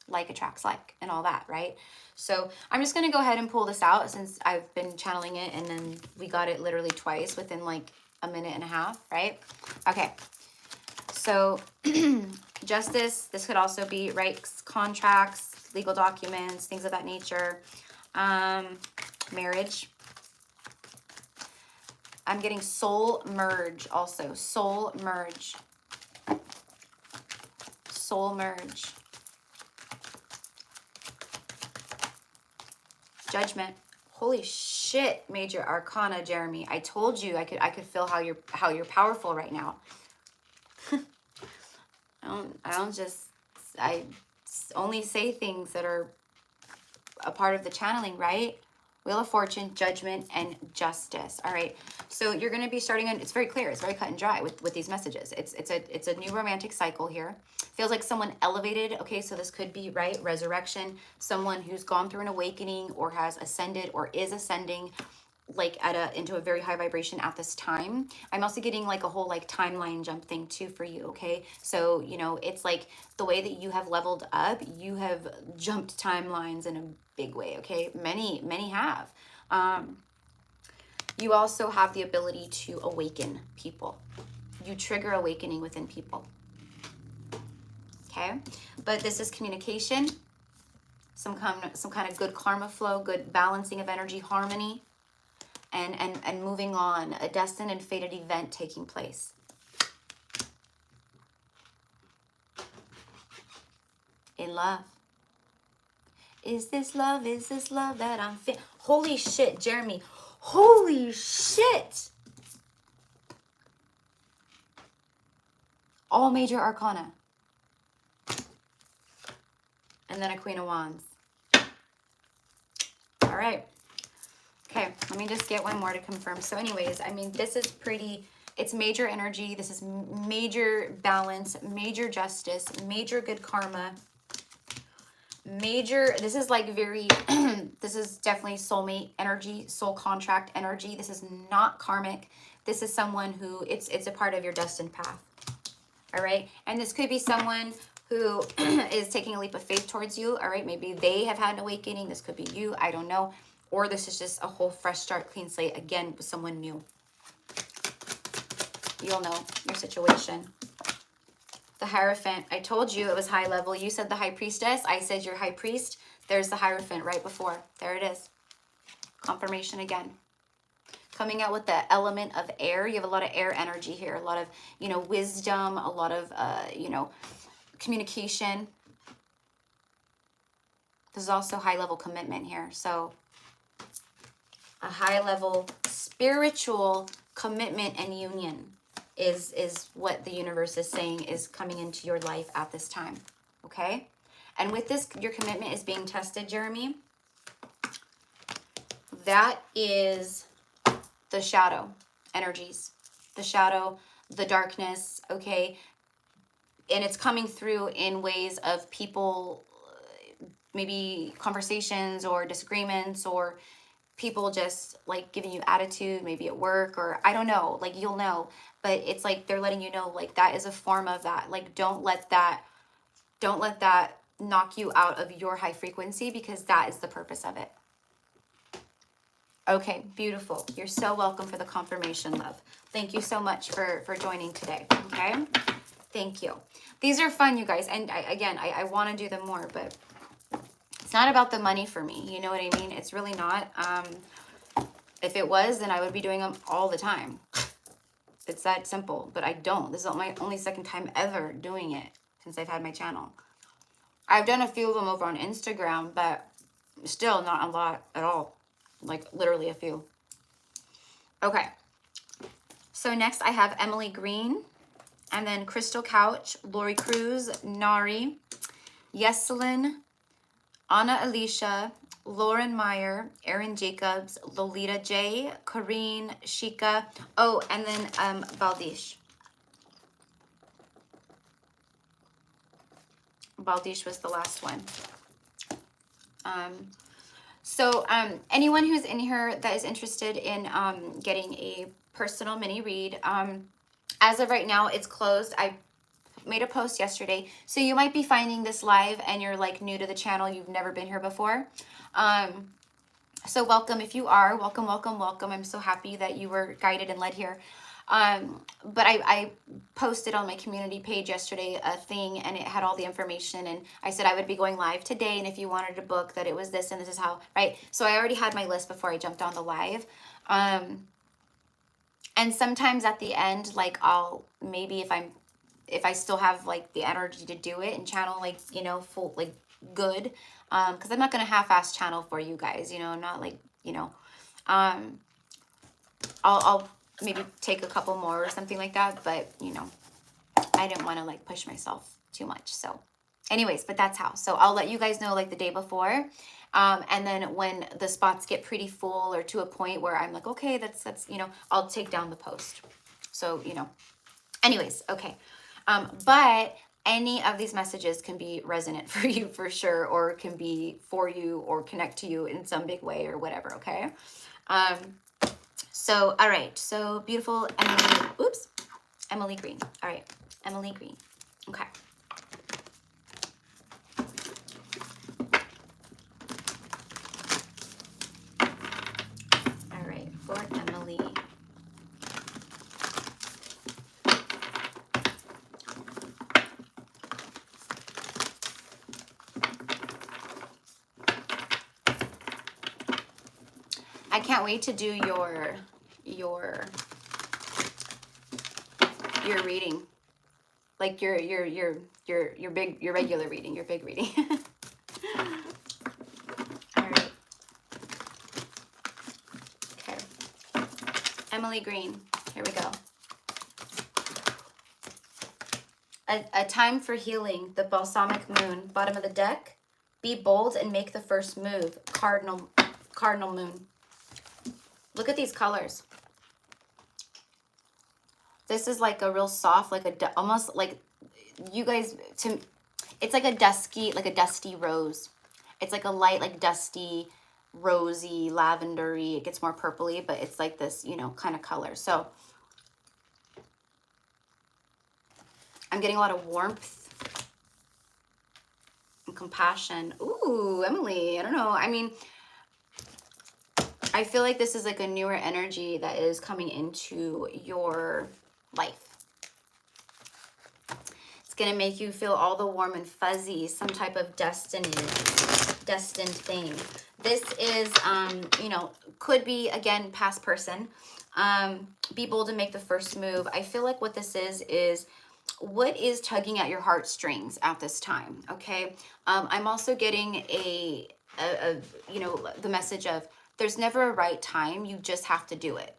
Like attracts like and all that, right? So I'm just gonna go ahead and pull this out since I've been channeling it, and then we got it literally twice within like a minute and a half, right? Okay, so justice, this could also be rights, contracts, legal documents, things of that nature. Marriage. I'm getting soul merge also. Soul merge. Soul merge. Judgment. Holy shit, major arcana, Jeremy. I told you I could feel how you're powerful right now. I only say things that are a part of the channeling, right? Wheel of Fortune, Judgment, and Justice. All right. So you're going to be starting on, it's very clear. It's very cut and dry with these messages. It's a new romantic cycle here. Feels like someone elevated. Okay. So this could be, right, resurrection. Someone who's gone through an awakening or has ascended or is ascending like into a very high vibration at this time. I'm also getting like a whole like timeline jump thing too for you, okay? So, you know, it's like the way that you have leveled up, you have jumped timelines in a big way, okay? Many have. You also have the ability to awaken people. You trigger awakening within people, okay? But this is communication, some kind of good karma flow, good balancing of energy, harmony, and moving on, a destined and fated event taking place. In love. Is this love that I'm feeling? Holy shit, Jeremy. Holy shit. All major arcana. And then a Queen of Wands. All right. Okay, let me just get one more to confirm. So anyways, I mean, this is pretty, it's major energy. This is major balance, major justice, major good karma, major, this is like very, this is definitely soulmate energy, soul contract energy. This is not karmic. This is someone who, it's a part of your destined path. All right, and this could be someone who is taking a leap of faith towards you. All right, maybe they have had an awakening. This could be you, I don't know. Or this is just a whole fresh start, clean slate, again, with someone new. You'll know your situation. The Hierophant. I told you it was high level. You said the High Priestess. I said your High Priest. There's the Hierophant right before. There it is. Confirmation again. Coming out with the element of air. You have a lot of air energy here. A lot of, you know, wisdom. A lot of, you know, communication. This is also high level commitment here. So a high level spiritual commitment and union is what the universe is saying is coming into your life at this time. Okay? And with this, your commitment is being tested, Jeremy. That is the shadow energies. The shadow, the darkness, okay? And it's coming through in ways of people, maybe conversations or disagreements, or people just like giving you attitude, maybe at work, or I don't know, like you'll know, but it's like they're letting you know, like that is a form of that. Like don't let that knock you out of your high frequency, because that is the purpose of it. Okay, beautiful. You're so welcome for the confirmation, love. Thank you so much for joining today, okay? Thank you. These are fun, you guys. And I want to do them more, but it's not about the money for me. You know what I mean? It's really not. If it was, then I would be doing them all the time. It's that simple, but I don't. This is my only second time ever doing it since I've had my channel. I've done a few of them over on Instagram, but still not a lot at all. Like literally a few. Okay. So next I have Emily Green, and then Crystal Couch, Lori Cruz, Nari, Yeselin, Anna Alicia, Lauren Meyer, Erin Jacobs, Lolita J, Corrine, Shika. Oh, and then Baldish. Baldish was the last one. So anyone who's in here that is interested in getting a personal mini read, as of right now, it's closed. I made a post yesterday, so you might be finding this live and you're like new to the channel, you've never been here before. So welcome. If you are, welcome, welcome, welcome. I'm so happy that you were guided and led here. But I posted on my community page yesterday a thing, and it had all the information, and I said I would be going live today, and if you wanted to book, that it was this and this is how, right? So I already had my list before I jumped on the live. And sometimes at the end, like I'll maybe if I still have like the energy to do it and channel, like, you know, full, like good, because I'm not going to half-ass channel for you guys, you know, not like, you know, I'll maybe take a couple more or something like that, but you know, I didn't want to like push myself too much. So anyways, but that's how. So I'll let you guys know like the day before. And then when the spots get pretty full or to a point where I'm like, okay, that's, you know, I'll take down the post. So, you know, anyways, okay. But any of these messages can be resonant for you for sure, or can be for you or connect to you in some big way or whatever. Okay. So, all right. So beautiful Emily, oops, Emily Green. All right. Emily Green. Okay. All right. For Emily. I can't wait to do your reading, like your regular reading, your big reading. All right. Okay. Emily Green. Here we go. A time for healing. The balsamic moon. Bottom of the deck. Be bold and make the first move. Cardinal moon. Look at these colors. This is like a real soft, like almost like, you guys, it's like a dusty rose. It's like a light, like dusty, rosy, lavendery. It gets more purpley, but it's like this, you know, kind of color. So I'm getting a lot of warmth and compassion. Ooh, Emily, I don't know. I mean, I feel like this is like a newer energy that is coming into your life. It's going to make you feel all the warm and fuzzy, some type of destined thing. This is, you know, could be, again, past person. Be bold and make the first move. I feel like what this is what is tugging at your heartstrings at this time, okay? I'm also getting a you know, the message of, there's never a right time. You just have to do it.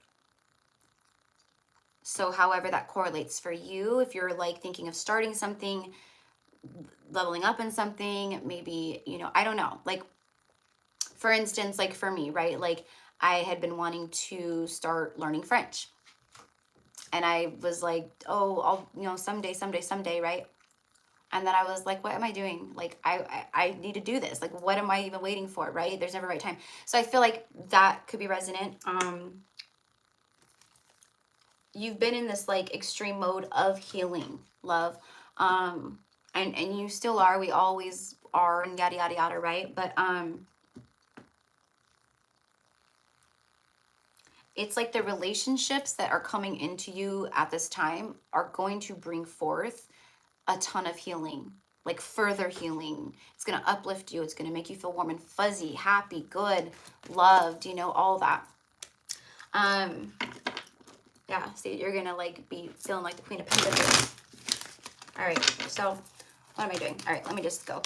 So however that correlates for you, if you're like thinking of starting something, leveling up in something, maybe, you know, I don't know. Like, for instance, like for me, right? Like I had been wanting to start learning French. And I was like, oh, I'll, you know, someday, right? And then I was like, what am I doing? Like, I need to do this. Like, what am I even waiting for, right? There's never a right time. So I feel like that could be resonant. You've been in this, like, extreme mode of healing, love. And you still are. We always are and yada, yada, yada, right? But, it's like the relationships that are coming into you at this time are going to bring forth a ton of healing, like further healing. It's going to uplift you. It's going to make you feel warm and fuzzy, happy, good, loved, you know, all that. Yeah, see, you're going to like be feeling like the Queen of Pentacles. All right, so what am I doing? All right, let me just go.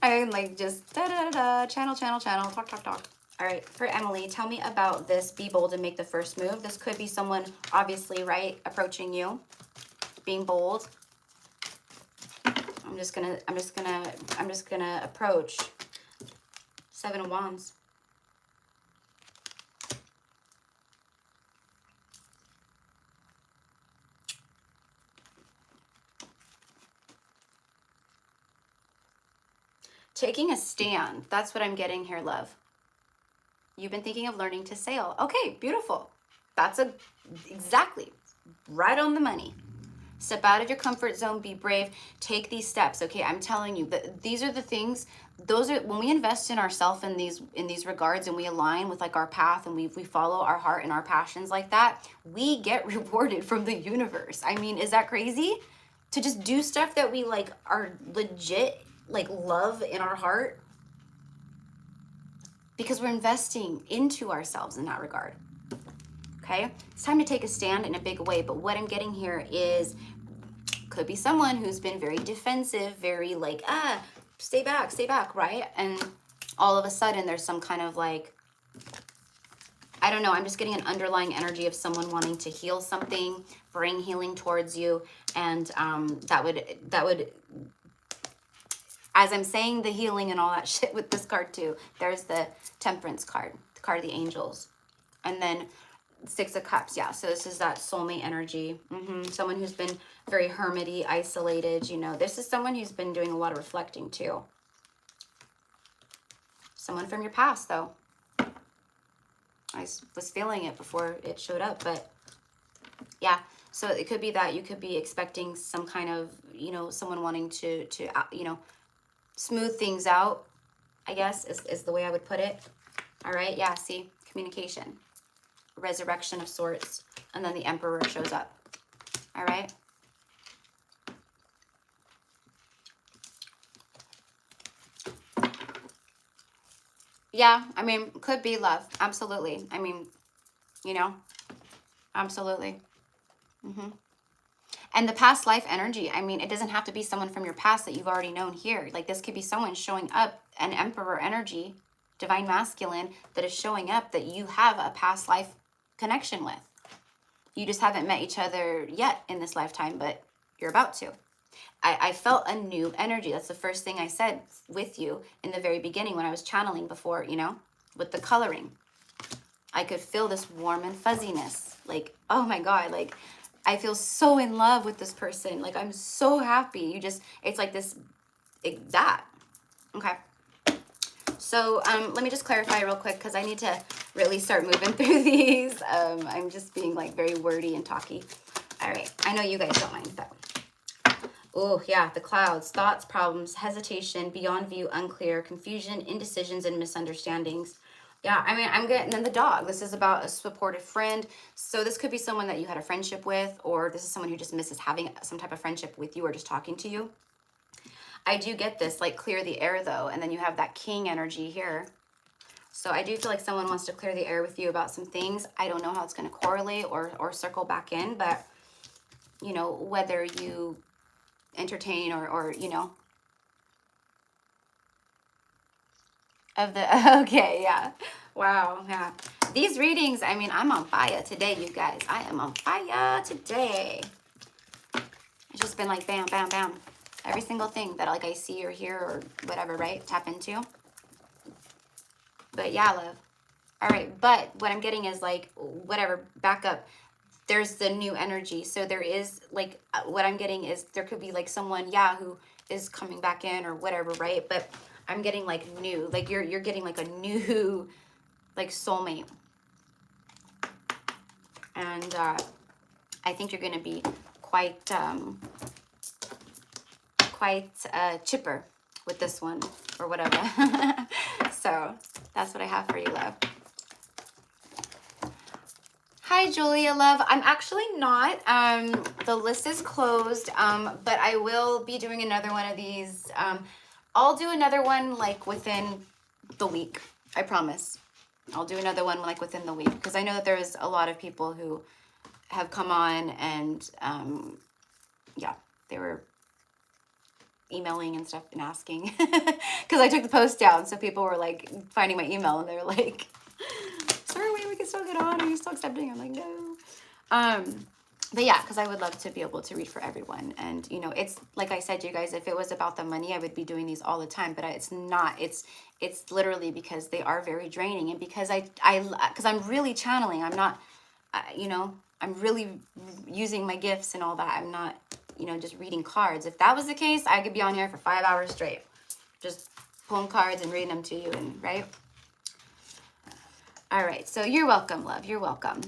I'm like just channel, talk. All right, for Emily, tell me about this. Be bold and make the first move. This could be someone, obviously, right, approaching you, being bold. I'm just gonna approach. 7 of Wands. Taking a stand. That's what I'm getting here, love. You've been thinking of learning to sail. Okay, beautiful. That's exactly right on the money. Step out of your comfort zone, be brave, take these steps. Okay, I'm telling you that these are the things, those are when we invest in ourselves in these regards, and we align with like our path, and we follow our heart and our passions like that, we get rewarded from the universe. I mean, is that crazy? To just do stuff that we like are legit like love in our heart, because we're investing into ourselves in that regard. Okay, it's time to take a stand in a big way. But what I'm getting here is, could be someone who's been very defensive, very like, stay back, right? And all of a sudden there's some kind of like, I don't know, I'm just getting an underlying energy of someone wanting to heal something, bring healing towards you. And that would, as I'm saying the healing and all that shit with this card too, there's the Temperance card, the card of the angels. And then 6 of Cups, yeah. So this is that soulmate energy. Someone who's been very hermity, isolated, you know. This is someone who's been doing a lot of reflecting too. Someone from your past, though. I was feeling it before it showed up, but yeah. So it could be that you could be expecting some kind of, you know, someone wanting to you know, smooth things out, I guess, is the way I would put it. All right, yeah, see, communication, resurrection of sorts, and then the Emperor shows up. All right. Yeah, I mean, could be love. Absolutely. I mean, you know, absolutely. And the past life energy, I mean, it doesn't have to be someone from your past that you've already known here. Like, this could be someone showing up, an Emperor energy, divine masculine, that is showing up that you have a past life connection with. You just haven't met each other yet in this lifetime, but you're about to. I felt a new energy. That's the first thing I said with you in the very beginning when I was channeling before, you know, with the coloring. I could feel this warm and fuzziness. Like, oh my God, like, I feel so in love with this person. Like, I'm so happy. You just, it's like this, that. Okay. So let me just clarify real quick, because I need to really start moving through these. I'm just being like very wordy and talky. All right. I know you guys don't mind that. Oh, yeah. The clouds, thoughts, problems, hesitation, beyond view, unclear, confusion, indecisions, and misunderstandings. Yeah, I mean, I'm getting, then the dog. This is about a supportive friend. So this could be someone that you had a friendship with, or this is someone who just misses having some type of friendship with you or just talking to you. I do get this, like, clear the air, though. And then you have that king energy here. So I do feel like someone wants to clear the air with you about some things. I don't know how it's going to correlate or circle back in, but, you know, whether you entertain or you know, of the, okay, yeah. Wow, yeah. These readings, I mean, I'm on fire today, you guys. I am on fire today. It's just been like bam, bam, bam. Every single thing that like I see or hear or whatever, right? Tap into. But yeah, love. All right, but what I'm getting is like, whatever, back up. There's the new energy. So there is like, what I'm getting is there could be like someone, yeah, who is coming back in or whatever, right? But I'm getting like new, like you're getting like a new like soulmate. And I think you're going to be quite chipper with this one or whatever. So that's what I have for you, love. Hi, Julia, love. I'm actually not. The list is closed, but I will be doing another one of these. I'll do another one like within the week. I promise. I'll do another one like within the week because I know that there's a lot of people who have come on and yeah, they were emailing and stuff and asking because I took the post down, so people were like finding my email and they were like, sorry, we can still get on, are you still accepting? I'm like, no. But yeah, because I would love to be able to read for everyone. And you know, it's like I said to you guys, if it was about the money, I would be doing these all the time, but it's not. It's literally because they are very draining, and because because I'm really channeling. I'm not, you know, I'm really using my gifts and all that. I'm not, you know, just reading cards. If that was the case, I could be on here for 5 hours straight, just pulling cards and reading them to you, and right. All right, so you're welcome, love. You're welcome.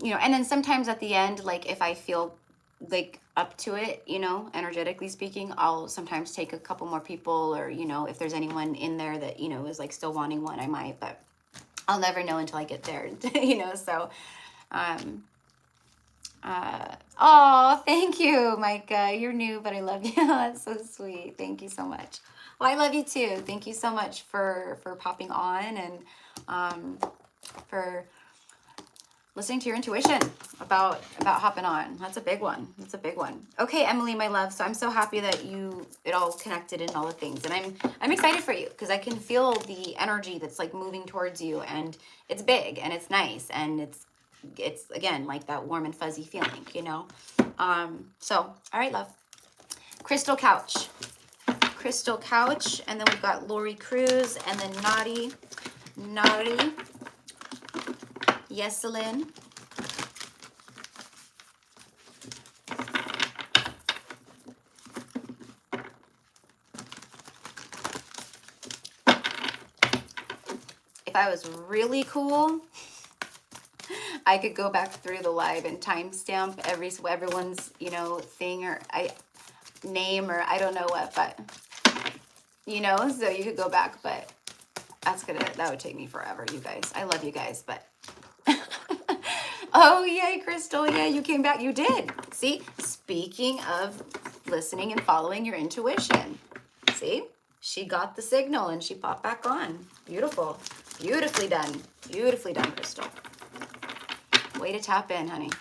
You know, and then sometimes at the end, like if I feel like up to it, you know, energetically speaking, I'll sometimes take a couple more people, or you know, if there's anyone in there that you know is like still wanting one, I might, but I'll never know until I get there, you know. So, oh, thank you, Micah. You're new, but I love you. That's so sweet. Thank you so much. Well, I love you too. Thank you so much for popping on and for listening to your intuition about hopping on. That's a big one. That's a big one. Okay, Emily, my love. So I'm so happy that it all connected and all the things. And I'm excited for you because I can feel the energy that's like moving towards you, and it's big and it's nice and it's again like that warm and fuzzy feeling, you know. So all right, love. Crystal Couch. Crystal Couch, and then we've got Lori Cruz, and then Naughty. Yeselin. If I was really cool, I could go back through the live and timestamp everyone's, you know, thing or name or I don't know what, but you know, so you could go back, but that would take me forever, you guys. I love you guys, but oh, yay, Crystal. Yeah, you came back. You did. See, speaking of listening and following your intuition, see, she got the signal and she popped back on. Beautiful. Beautifully done. Beautifully done, Crystal. Way to tap in, honey.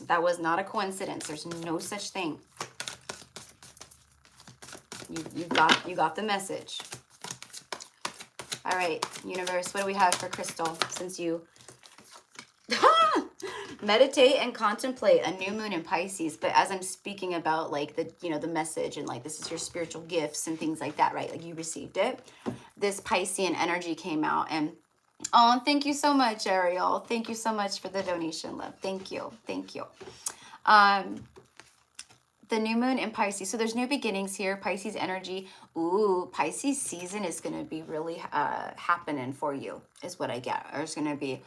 That was not a coincidence. There's no such thing. You got the message. All right, universe, what do we have for Crystal since you meditate and contemplate a new moon in Pisces? But as I'm speaking about like the, you know, the message and like this is your spiritual gifts and things like that, right? Like you received it. This Piscean energy came out, and oh, thank you so much, Ariel. Thank you so much for the donation, love. Thank you. Thank you. The new moon in Pisces. So there's new beginnings here. Pisces energy. Ooh, Pisces season is going to be really happening for you is what I get. Or it's going to be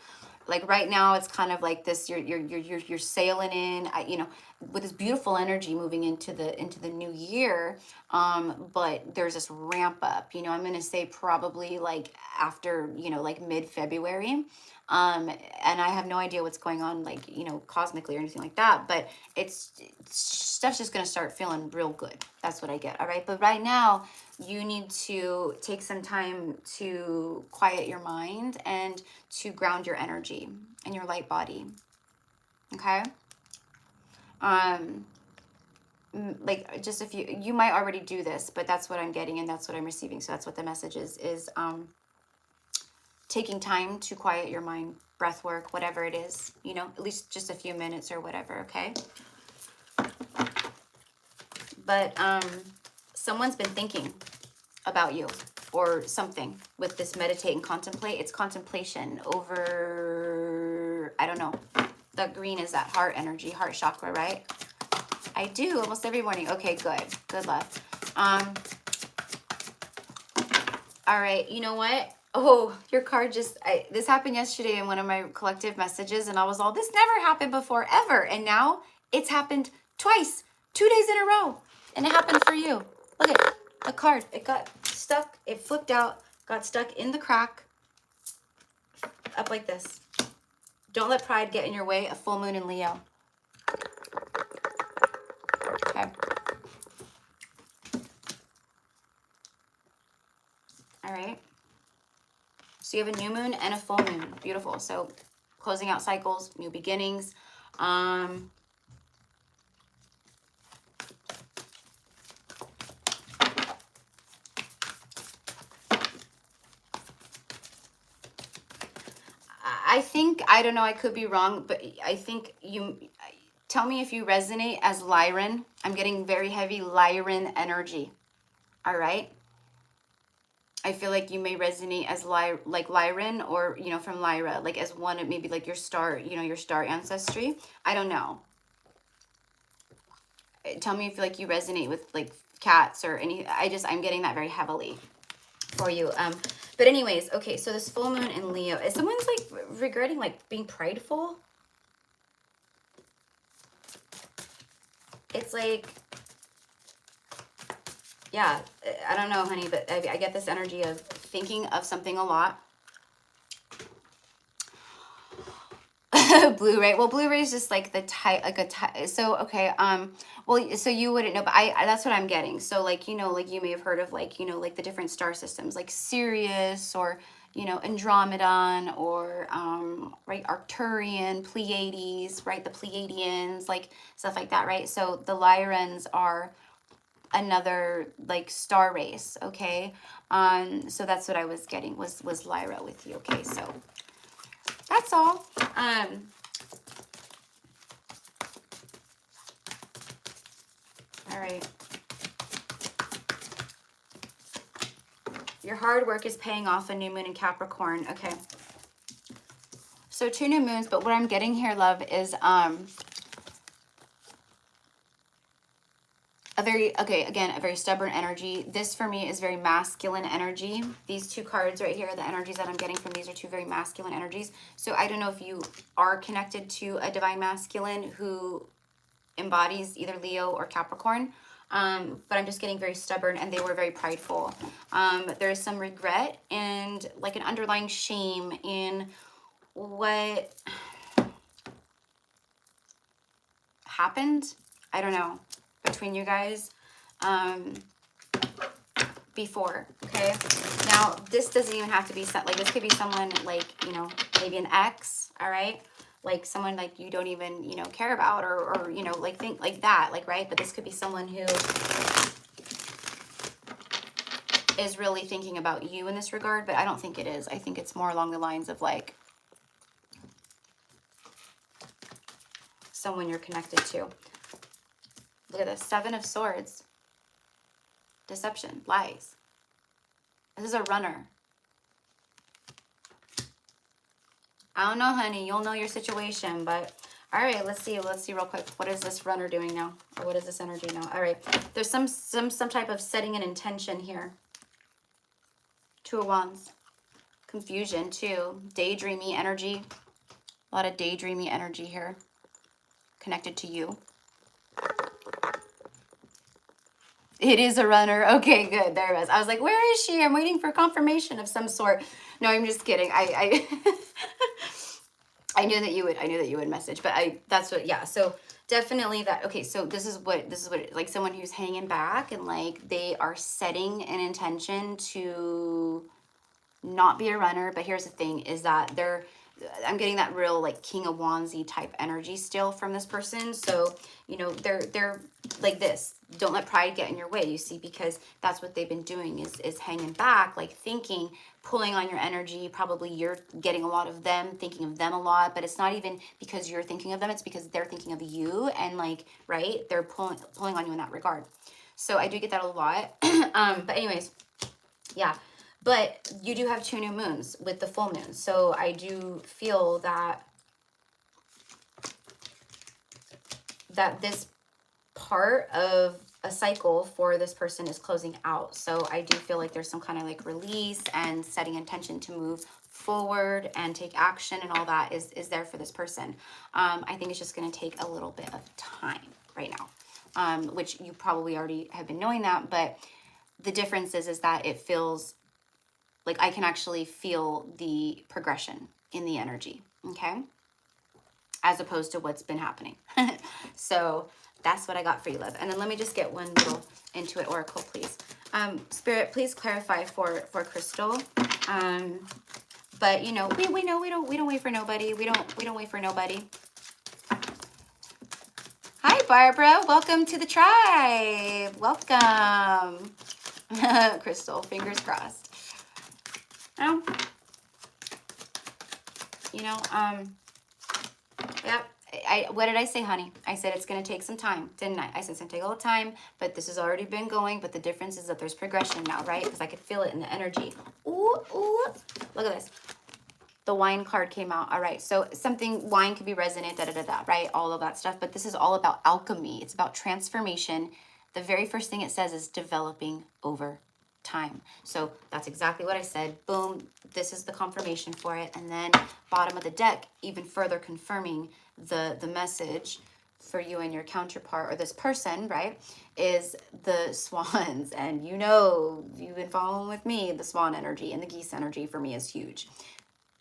like right now it's kind of like this, you're sailing in, you know, with this beautiful energy moving into the new year. But there's this ramp up, you know, I'm going to say probably like after, you know, like mid-February. And I have no idea what's going on, like, you know, cosmically or anything like that, but stuff's just going to start feeling real good. That's what I get. All right. But right now you need to take some time to quiet your mind and to ground your energy and your light body. Okay. Like just if you might already do this, but that's what I'm getting and that's what I'm receiving. So that's what the message is taking time to quiet your mind, breath work, whatever it is, you know, at least just a few minutes or whatever, okay? But someone's been thinking about you or something with this meditate and contemplate. It's contemplation over, I don't know, the green is that heart energy, heart chakra, right? I do almost every morning. Okay, good. Good luck. All right, you know what? Oh, your card just, this happened yesterday in one of my collective messages, and I was all, this never happened before, ever. And now it's happened twice, 2 days in a row. And it happened for you. Look at it. a card. It got stuck. It flipped out, got stuck in the crack, up like this. Don't let pride get in your way. A full moon in Leo. Okay. All right. So you have a new moon and a full moon. Beautiful. So closing out cycles, new beginnings. I think, I don't know, I could be wrong, but I think tell me if you resonate as Lyran. I'm getting very heavy Lyran energy. All right. I feel like you may resonate as like Lyran, or, you know, from Lyra, like as one, maybe like your star, you know, your star ancestry. I don't know. Tell me if like you resonate with like cats or any, I'm getting that very heavily for you. But anyways, okay, so this full moon in Leo, is someone's like regretting like being prideful? It's like, yeah, I don't know, honey, but I get this energy of thinking of something a lot. Blu-ray. Well, Blu-ray is just like the type, like a type. So, okay. Well, so you wouldn't know, but I that's what I'm getting. So like, you know, like you may have heard of like, you know, like the different star systems, like Sirius, or, you know, Andromedon, or, right, Arcturian, Pleiades, right, the Pleiadians, like stuff like that, right? So the Lyrans are another like star race, okay? So that's what I was getting, was Lyra with you, okay? So that's all. All right. Your hard work is paying off. A new moon in Capricorn. Okay. So 2 new moons, but what I'm getting here, love, is a very stubborn energy. This for me is very masculine energy. These 2 cards right here, the energies that I'm getting from these are 2 very masculine energies. So I don't know if you are connected to a divine masculine who embodies either Leo or Capricorn. But I'm just getting very stubborn, and they were very prideful. There is some regret and like an underlying shame in what happened. I don't know, between you guys before. Okay. Now this doesn't even have to be like, this could be someone like, you know, maybe an ex. All right. Like someone like you don't even, you know, care about, or, you know, like think like that, like, right. But this could be someone who is really thinking about you in this regard, but I don't think it is. I think it's more along the lines of like someone you're connected to. Look at this, 7 of Swords. Deception, lies. This is a runner. I don't know, honey. You'll know your situation, but all right, let's see real quick. What is this runner doing now? Or what is this energy now? All right, there's some type of setting an intention here. 2 of Wands. Confusion too. Daydreamy energy. A lot of daydreamy energy here. Connected to you. It is a runner. Okay, good. There it was. I was like, where is she? I'm waiting for confirmation of some sort. No, I'm just kidding. I I knew that you would message, but that's what, yeah. So definitely that. Okay, so this is what like someone who's hanging back, and like they are setting an intention to not be a runner. But here's the thing, is that I'm getting that real like King of Wandsy type energy still from this person. So, you know, they're like this. Don't let pride get in your way, you see, because that's what they've been doing, is hanging back, like thinking, pulling on your energy. Probably you're getting a lot of them, thinking of them a lot, but it's not even because you're thinking of them, it's because they're thinking of you, and like, right, they're pulling on you in that regard. So I do get that a lot. But anyways, yeah. But you do have 2 new moons with the full moon. So I do feel that this part of a cycle for this person is closing out. So I do feel like there's some kind of like release and setting intention to move forward and take action, and all that is there for this person. I think it's just going to take a little bit of time right now, which you probably already have been knowing that, but the difference is that it feels like I can actually feel the progression in the energy, okay? As opposed to what's been happening. So that's what I got for you, love. And then let me just get one little Intuit Oracle, please. Spirit, please clarify for Crystal. But you know, we know we don't wait for nobody. We don't wait for nobody. Hi, Barbara. Welcome to the tribe. Welcome. Crystal, fingers crossed. Yeah. What did I say, honey? I said it's going to take some time, didn't I? I said it's going to take a little time, but this has already been going. But the difference is that there's progression now, right? Because I could feel it in the energy. Ooh, ooh. Look at this. The wine card came out. All right. So something, wine could be resonant, right? All of that stuff. But this is all about alchemy. It's about transformation. The very first thing it says is developing over time. So that's exactly what I said. Boom. This is the confirmation for it. And then bottom of the deck, even further confirming the message for you and your counterpart or this person, right, is the swans. And you know, you've been following with me, the swan energy and the geese energy for me is huge.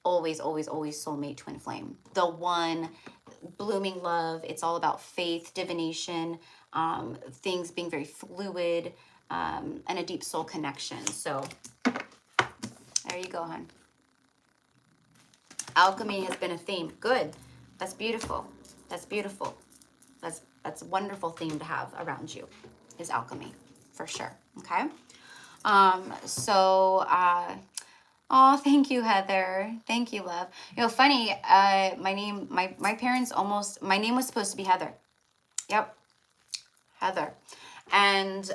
Always, always, always soulmate twin flame. The one, blooming love. It's all about faith, divination, things being very fluid, and a deep soul connection. So there you go, hon. Alchemy has been a theme. Good. That's beautiful. That's beautiful. That's a wonderful theme to have around you, is alchemy, for sure. Okay. Oh, thank you, Heather. Thank you, love. You know, funny, my name was supposed to be Heather. Yep. Heather. And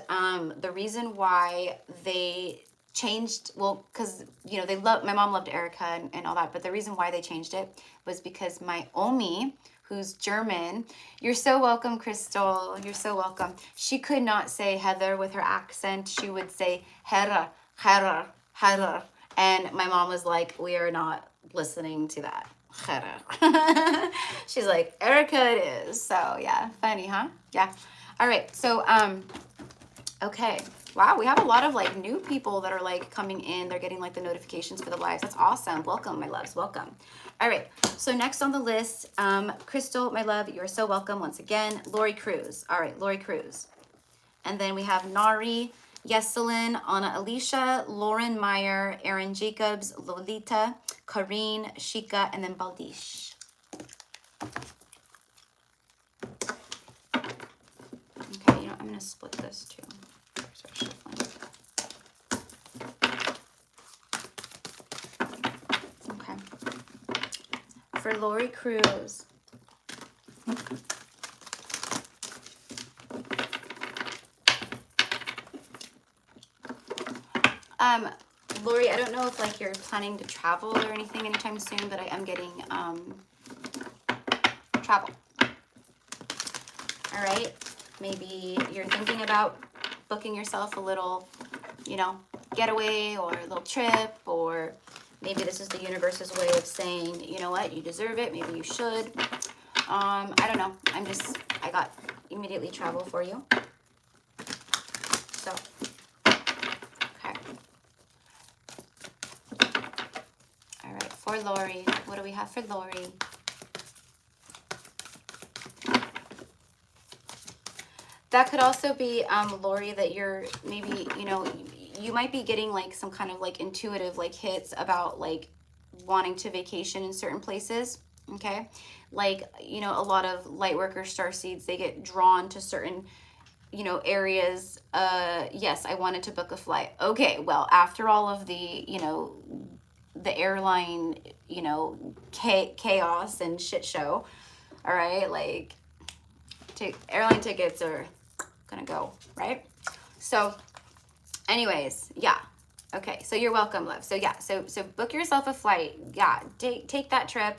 the reason why they changed, well, because, you know, my mom loved Erica and all that, but the reason why they changed it was because my Omi, who's German, you're so welcome, Crystal. You're so welcome. She could not say Heather with her accent. She would say Hera, Hera, Hera. And my mom was like, we are not listening to that. She's like, Erica it is. So yeah, funny, huh? Yeah. All right. So, okay. Wow. We have a lot of like new people that are like coming in. They're getting like the notifications for the lives. That's awesome. Welcome, my loves. Welcome. All right. So next on the list, Crystal, my love, you're so welcome once again. Lori Cruz. All right. Lori Cruz. And then we have Nari, Yeselin, Anna Alicia, Lauren Meyer, Aaron Jacobs, Lolita, Karine, Shika, and then Baldish. Okay, you know, I'm going to split this too. Start shuffling. Okay. For Lori Cruz. Lori, I don't know if like you're planning to travel or anything anytime soon, but I am getting travel. All right. Maybe you're thinking about booking yourself a little, you know, getaway or a little trip, or maybe this is the universe's way of saying, you know what, you deserve it. Maybe you should. I don't know. I got immediately travel for you. So. For Lori, what do we have for Lori? That could also be, Lori, that you're maybe, you know, you might be getting like some kind of like intuitive like hits about like wanting to vacation in certain places. Okay. Like, you know, a lot of light worker starseeds, they get drawn to certain, you know, areas. Yes, I wanted to book a flight. Okay. Well, after all of the, you know, the airline, you know, chaos and shit show, all right, like airline tickets are gonna go, right? So anyways, yeah, okay, so you're welcome, love. So yeah, so book yourself a flight. Yeah, take that trip,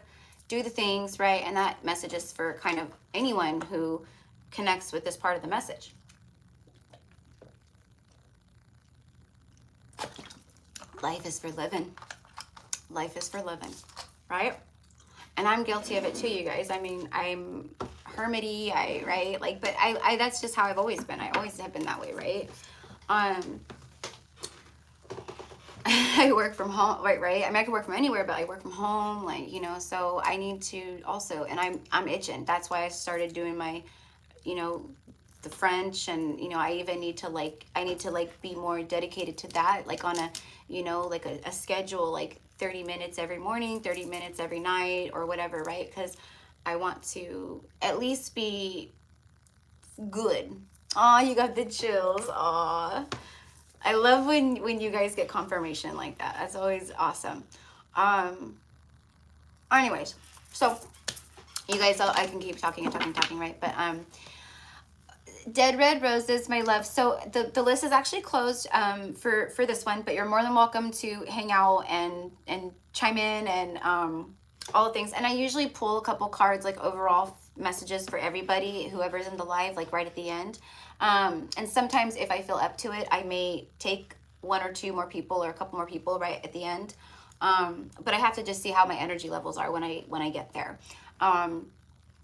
do the things, right? And that message is for kind of anyone who connects with this part of the message. Life is for living. Life is for living, right? And I'm guilty of it too, you guys. I mean, I'm hermity, right? Like, but I that's just how I've always been. I always have been that way, right? I work from home, right? I mean, I can work from anywhere, but I work from home, like, you know, so I need to also, and I'm itching. That's why I started doing my, you know, the French, and, you know, I even need to like, I need to like be more dedicated to that, like on a, you know, like a schedule, like 30 minutes every morning, 30 minutes every night or whatever, right? Because I want to at least be good. Oh, you got the chills. Oh, I love when you guys get confirmation like that. That's always awesome. Anyways, so you guys, I can keep talking and talking, right? But Dead Red Roses, my love. So the list is actually closed for this one, but you're more than welcome to hang out and chime in and all the things. And I usually pull a couple cards, like overall messages for everybody, whoever's in the live, like right at the end. And sometimes if I feel up to it, I may take one or two more people or a couple more people right at the end. But I have to just see how my energy levels are when I get there.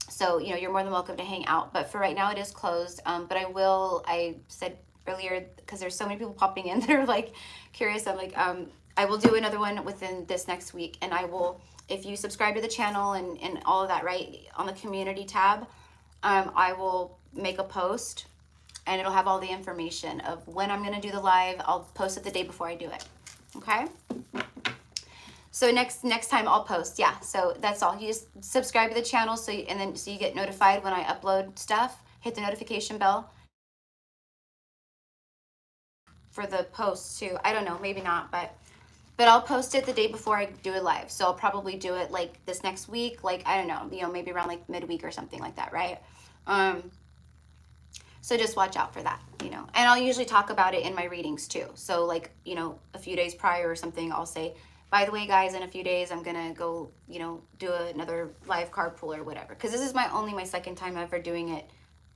So, you know, you're more than welcome to hang out, but for right now it is closed. But I said earlier, because there's so many people popping in that are like curious, I'm like, I will do another one within this next week. And I will, if you subscribe to the channel and all of that, right, on the community tab, I will make a post and it'll have all the information of when I'm going to do the live. I'll post it the day before I do it. Okay. So next time I'll post. Yeah. So that's all. You just subscribe to the channel so you get notified when I upload stuff. Hit the notification bell for the posts too. I don't know, maybe not, but I'll post it the day before I do it live. So I'll probably do it like this next week, like I don't know, you know, maybe around like midweek or something like that, right? So just watch out for that, you know. And I'll usually talk about it in my readings too. So like, you know, a few days prior or something, I'll say, by the way, guys, in a few days, I'm going to go, you know, do another live card pull or whatever. Because this is my second time ever doing it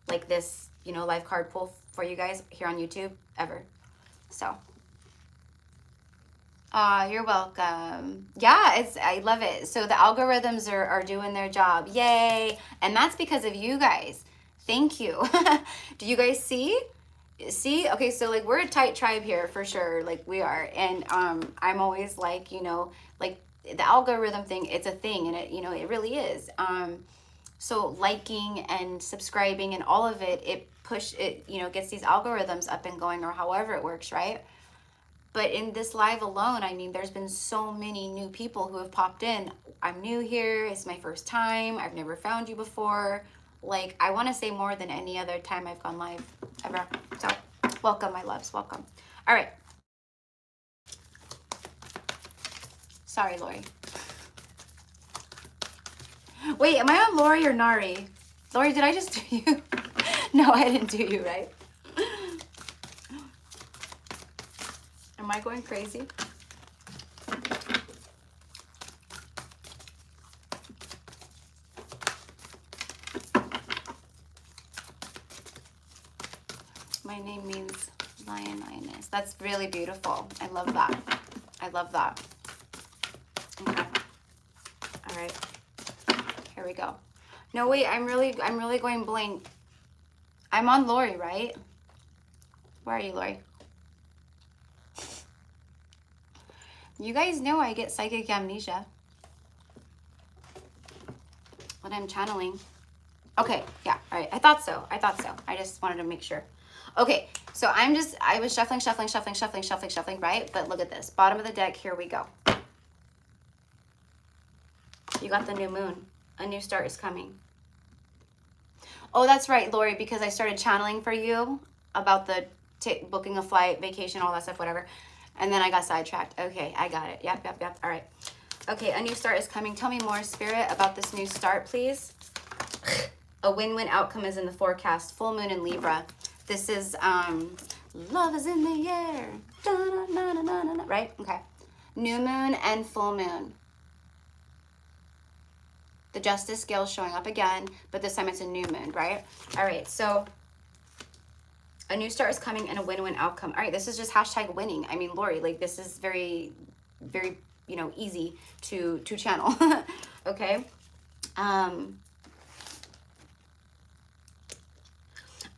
like this, you know, live card pull for you guys here on YouTube ever. So, you're welcome. Yeah, I love it. So the algorithms are doing their job. Yay. And that's because of you guys. Thank you. Do you guys see? Okay, so like we're a tight tribe here for sure, like we are. And I'm always like, you know, like the algorithm thing, it's a thing, and it, you know, it really is. So liking and subscribing and all of it, you know, gets these algorithms up and going, or however it works, right? But in this live alone, I mean, there's been so many new people who have popped in. I'm new here, it's my first time, I've never found you before. Like, I want to say more than any other time I've gone live ever. So, welcome, my loves. Welcome. All right. Sorry, Lori. Wait, am I on Lori or Nari? Lori, did I just do you? No, I didn't do you, right? Am I going crazy? My name means lioness. That's really beautiful. I love that. I love that. Okay. All right. Here we go. No, wait, I'm really going blank. I'm on Lori, right? Where are you, Lori? You guys know I get psychic amnesia when I'm channeling. Okay, yeah, all right. I thought so. I just wanted to make sure. Okay, so I was shuffling, right? But look at this. Bottom of the deck, here we go. You got the new moon. A new start is coming. Oh, that's right, Lori, because I started channeling for you about the booking a flight, vacation, all that stuff, whatever. And then I got sidetracked. Okay, I got it. Yep. All right. Okay, a new start is coming. Tell me more, Spirit, about this new start, please. A win-win outcome is in the forecast. Full moon in Libra. This is love is in the air. Da-na-na-na-na-na. Right? Okay. New moon and full moon. The justice scale is showing up again, but this time it's a new moon, right? All right, so a new start is coming and a win-win outcome. All right, this is just hashtag winning. I mean, Lori, like this is very, very, you know, easy to channel. Okay.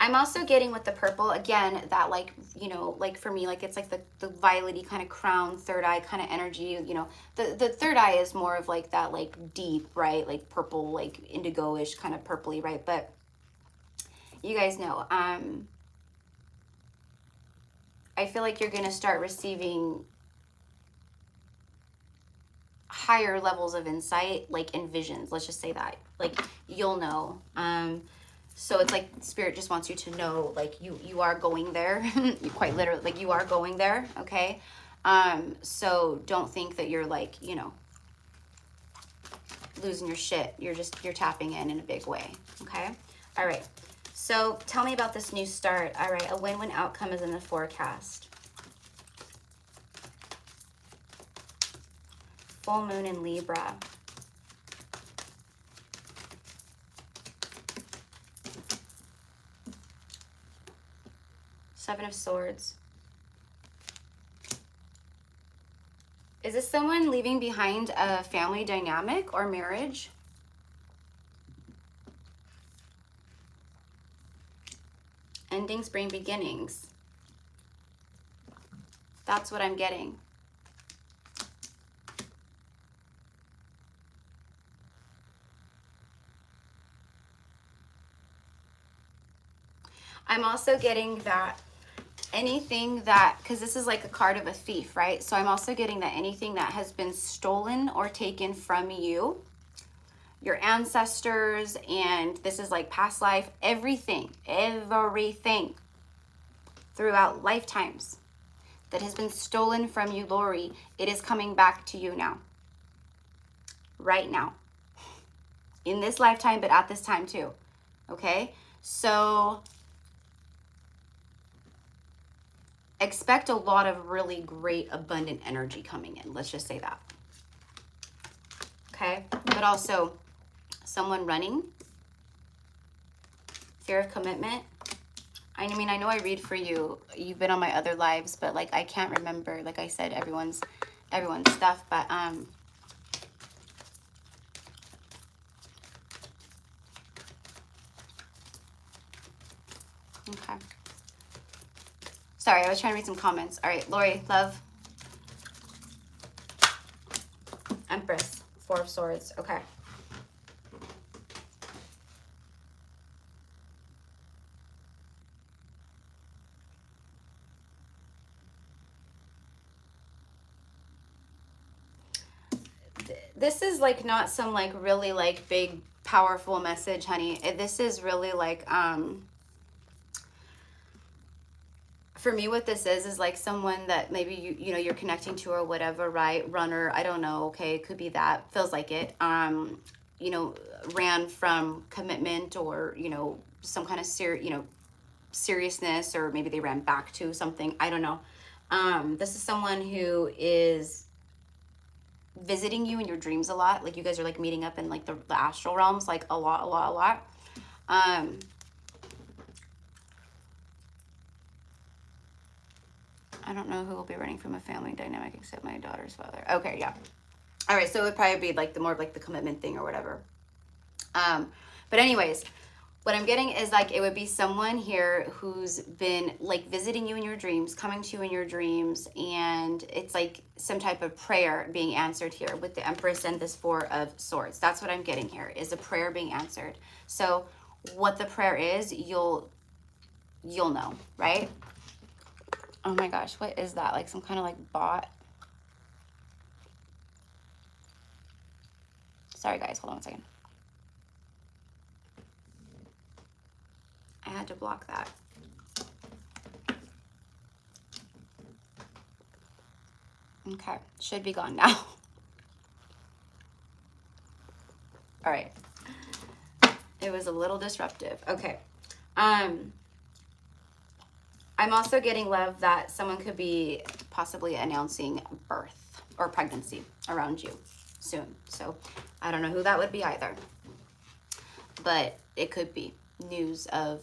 I'm also getting with the purple, again, that like, you know, like for me, like it's like the violet-y kind of crown, third eye kind of energy, you know. The third eye is more of like that like deep, right? Like purple, like indigo-ish kind of purpley, right? But you guys know, I feel like you're going to start receiving higher levels of insight, like in visions. Let's just say that. Like you'll know. So it's like spirit just wants you to know, like you are going there. You quite literally, like you are going there, okay? So don't think that you're like, you know, losing your shit. You're tapping in a big way, okay? All right. So tell me about this new start. All right, a win-win outcome is in the forecast. Full moon in Libra. Seven of Swords. Is this someone leaving behind a family dynamic or marriage? Endings bring beginnings. That's what I'm getting. I'm also getting that anything that, because this is like a card of a thief, right? So I'm also getting that anything that has been stolen or taken from you, your ancestors, and this is like past life, everything throughout lifetimes that has been stolen from you, Lori, it is coming back to you now. Right now. In this lifetime, but at this time too. Okay? So expect a lot of really great, abundant energy coming in. Let's just say that. Okay? But also someone running, fear of commitment. I mean, I know I read for you. You've been on my other lives, but like I can't remember. Like I said, everyone's stuff. But okay. Sorry, I was trying to read some comments. All right, Lori, love. Empress, Four of Swords. Okay. This is like not some like really like big powerful message, honey. This is really like for me what this is like someone that maybe you know you're connecting to or whatever, right? Runner, I don't know, okay, it could be that, feels like it. You know, ran from commitment or, you know, some kind of seriousness, or maybe they ran back to something, I don't know. This is someone who is visiting you in your dreams a lot. Like you guys are like meeting up in like the astral realms like a lot. I don't know who will be running from a family dynamic except my daughter's father. Okay, yeah. All right, so it would probably be like the more of like the commitment thing or whatever. But anyways, what I'm getting is like it would be someone here who's been like visiting you in your dreams, coming to you in your dreams, and it's like some type of prayer being answered here with the Empress and this Four of Swords. That's what I'm getting here, is a prayer being answered. So what the prayer is, you'll know, right? Oh my gosh, what is that? Like some kind of like bot? Sorry guys, hold on one second. I had to block that. Okay, should be gone now. All right. It was a little disruptive. Okay. I'm also getting, love, that someone could be possibly announcing birth or pregnancy around you soon. So I don't know who that would be either. But it could be news of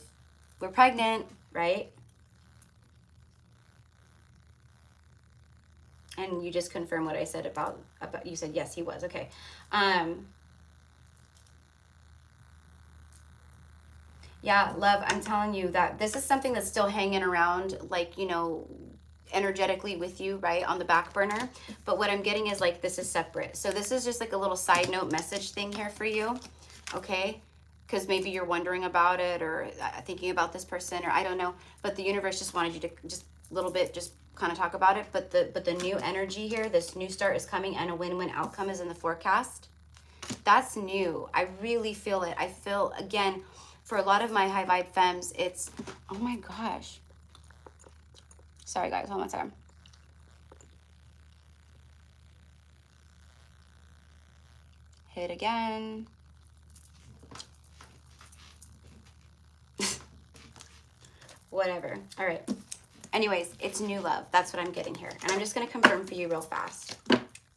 we're pregnant, right? And you just confirm what I said about you said yes, he was. Okay. Yeah, love, I'm telling you that this is something that's still hanging around, like, you know, energetically with you, right, on the back burner. But what I'm getting is like this is separate. So this is just like a little side note message thing here for you, okay? Because maybe you're wondering about it or thinking about this person, or I don't know. But the universe just wanted you to just a little bit just kind of talk about it. But the new energy here, this new start is coming, and a win-win outcome is in the forecast. That's new. I really feel it. I feel, again, for a lot of my high vibe femmes, it's, oh my gosh. Sorry guys, hold on a second. Hit again. Whatever. All right. Anyways, it's new love. That's what I'm getting here. And I'm just going to confirm for you real fast.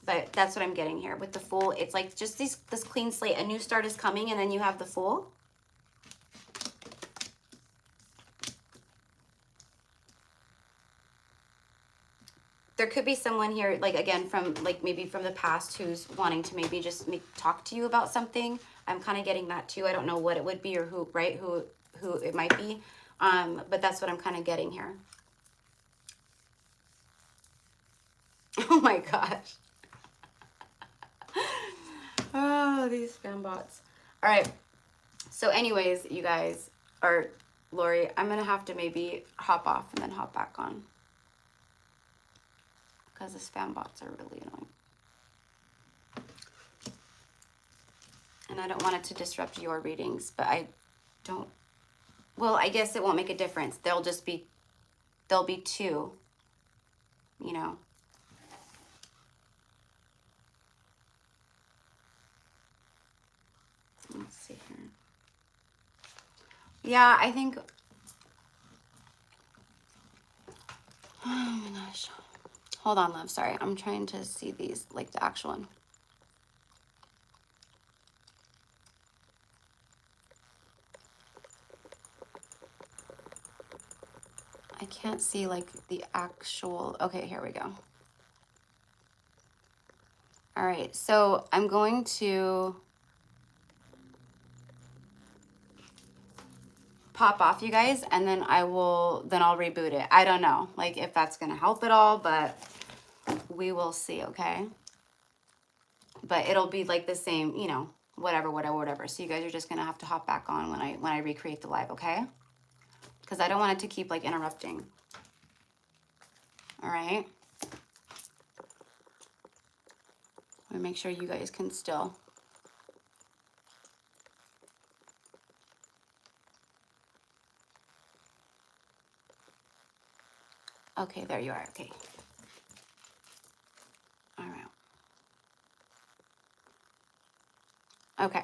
But that's what I'm getting here. With the Fool, it's like just this clean slate. A new start is coming, and then you have the Fool. There could be someone here, like, again, from, like, maybe from the past who's wanting to maybe just talk to you about something. I'm kind of getting that, too. I don't know what it would be or who, right, who it might be. But that's what I'm kind of getting here. Oh, my gosh. Oh, these spam bots. All right. So anyways, you guys, or Lori, I'm going to have to maybe hop off and then hop back on. Because the spam bots are really annoying. And I don't want it to disrupt your readings, but I don't, well, I guess it won't make a difference. There'll be two, you know. Let's see here. Yeah, I think, oh my gosh. Hold on, love. Sorry. I'm trying to see these, like the actual one. I can't see like the actual, okay, here we go. All right, so I'm going to pop off, you guys, and then I'll reboot it. I don't know, like, if that's gonna help at all, but we will see, okay? But it'll be like the same, you know, whatever. So you guys are just gonna have to hop back on when I recreate the live, okay? Because I don't want it to keep like interrupting. All right. Let me make sure you guys can still. Okay, there you are. Okay. All right. Okay.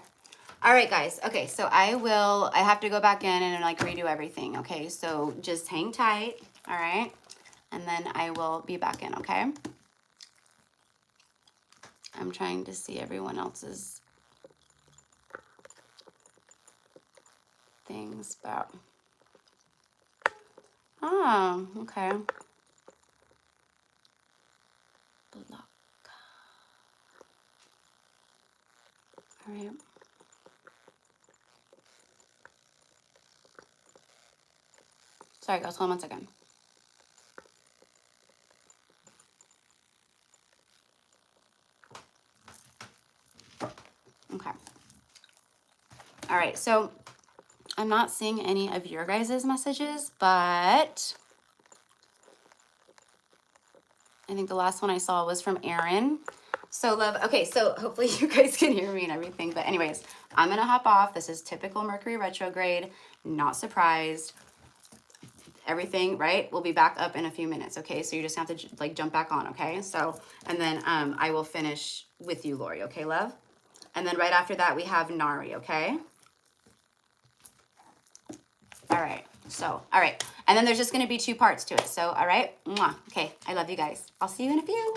All right, guys. Okay, so I have to go back in and like redo everything. Okay, so just hang tight. All right. And then I will be back in, okay? I'm trying to see everyone else's things about. Oh, okay. Block. All right. Sorry, guys. Hold on one second. Okay. All right. So I'm not seeing any of your guys' messages, but I think the last one I saw was from Aaron. So love, okay, so hopefully you guys can hear me and everything. But anyways, I'm going to hop off. This is typical Mercury retrograde. Not surprised. Everything, right? We'll be back up in a few minutes, okay? So you just have to like jump back on, okay? So, and then I will finish with you, Lori, okay, love? And then right after that, we have Nari, okay? All right. So, all right. And then there's just going to be 2 parts to it. So, all right. Mwah. Okay. I love you guys. I'll see you in a few.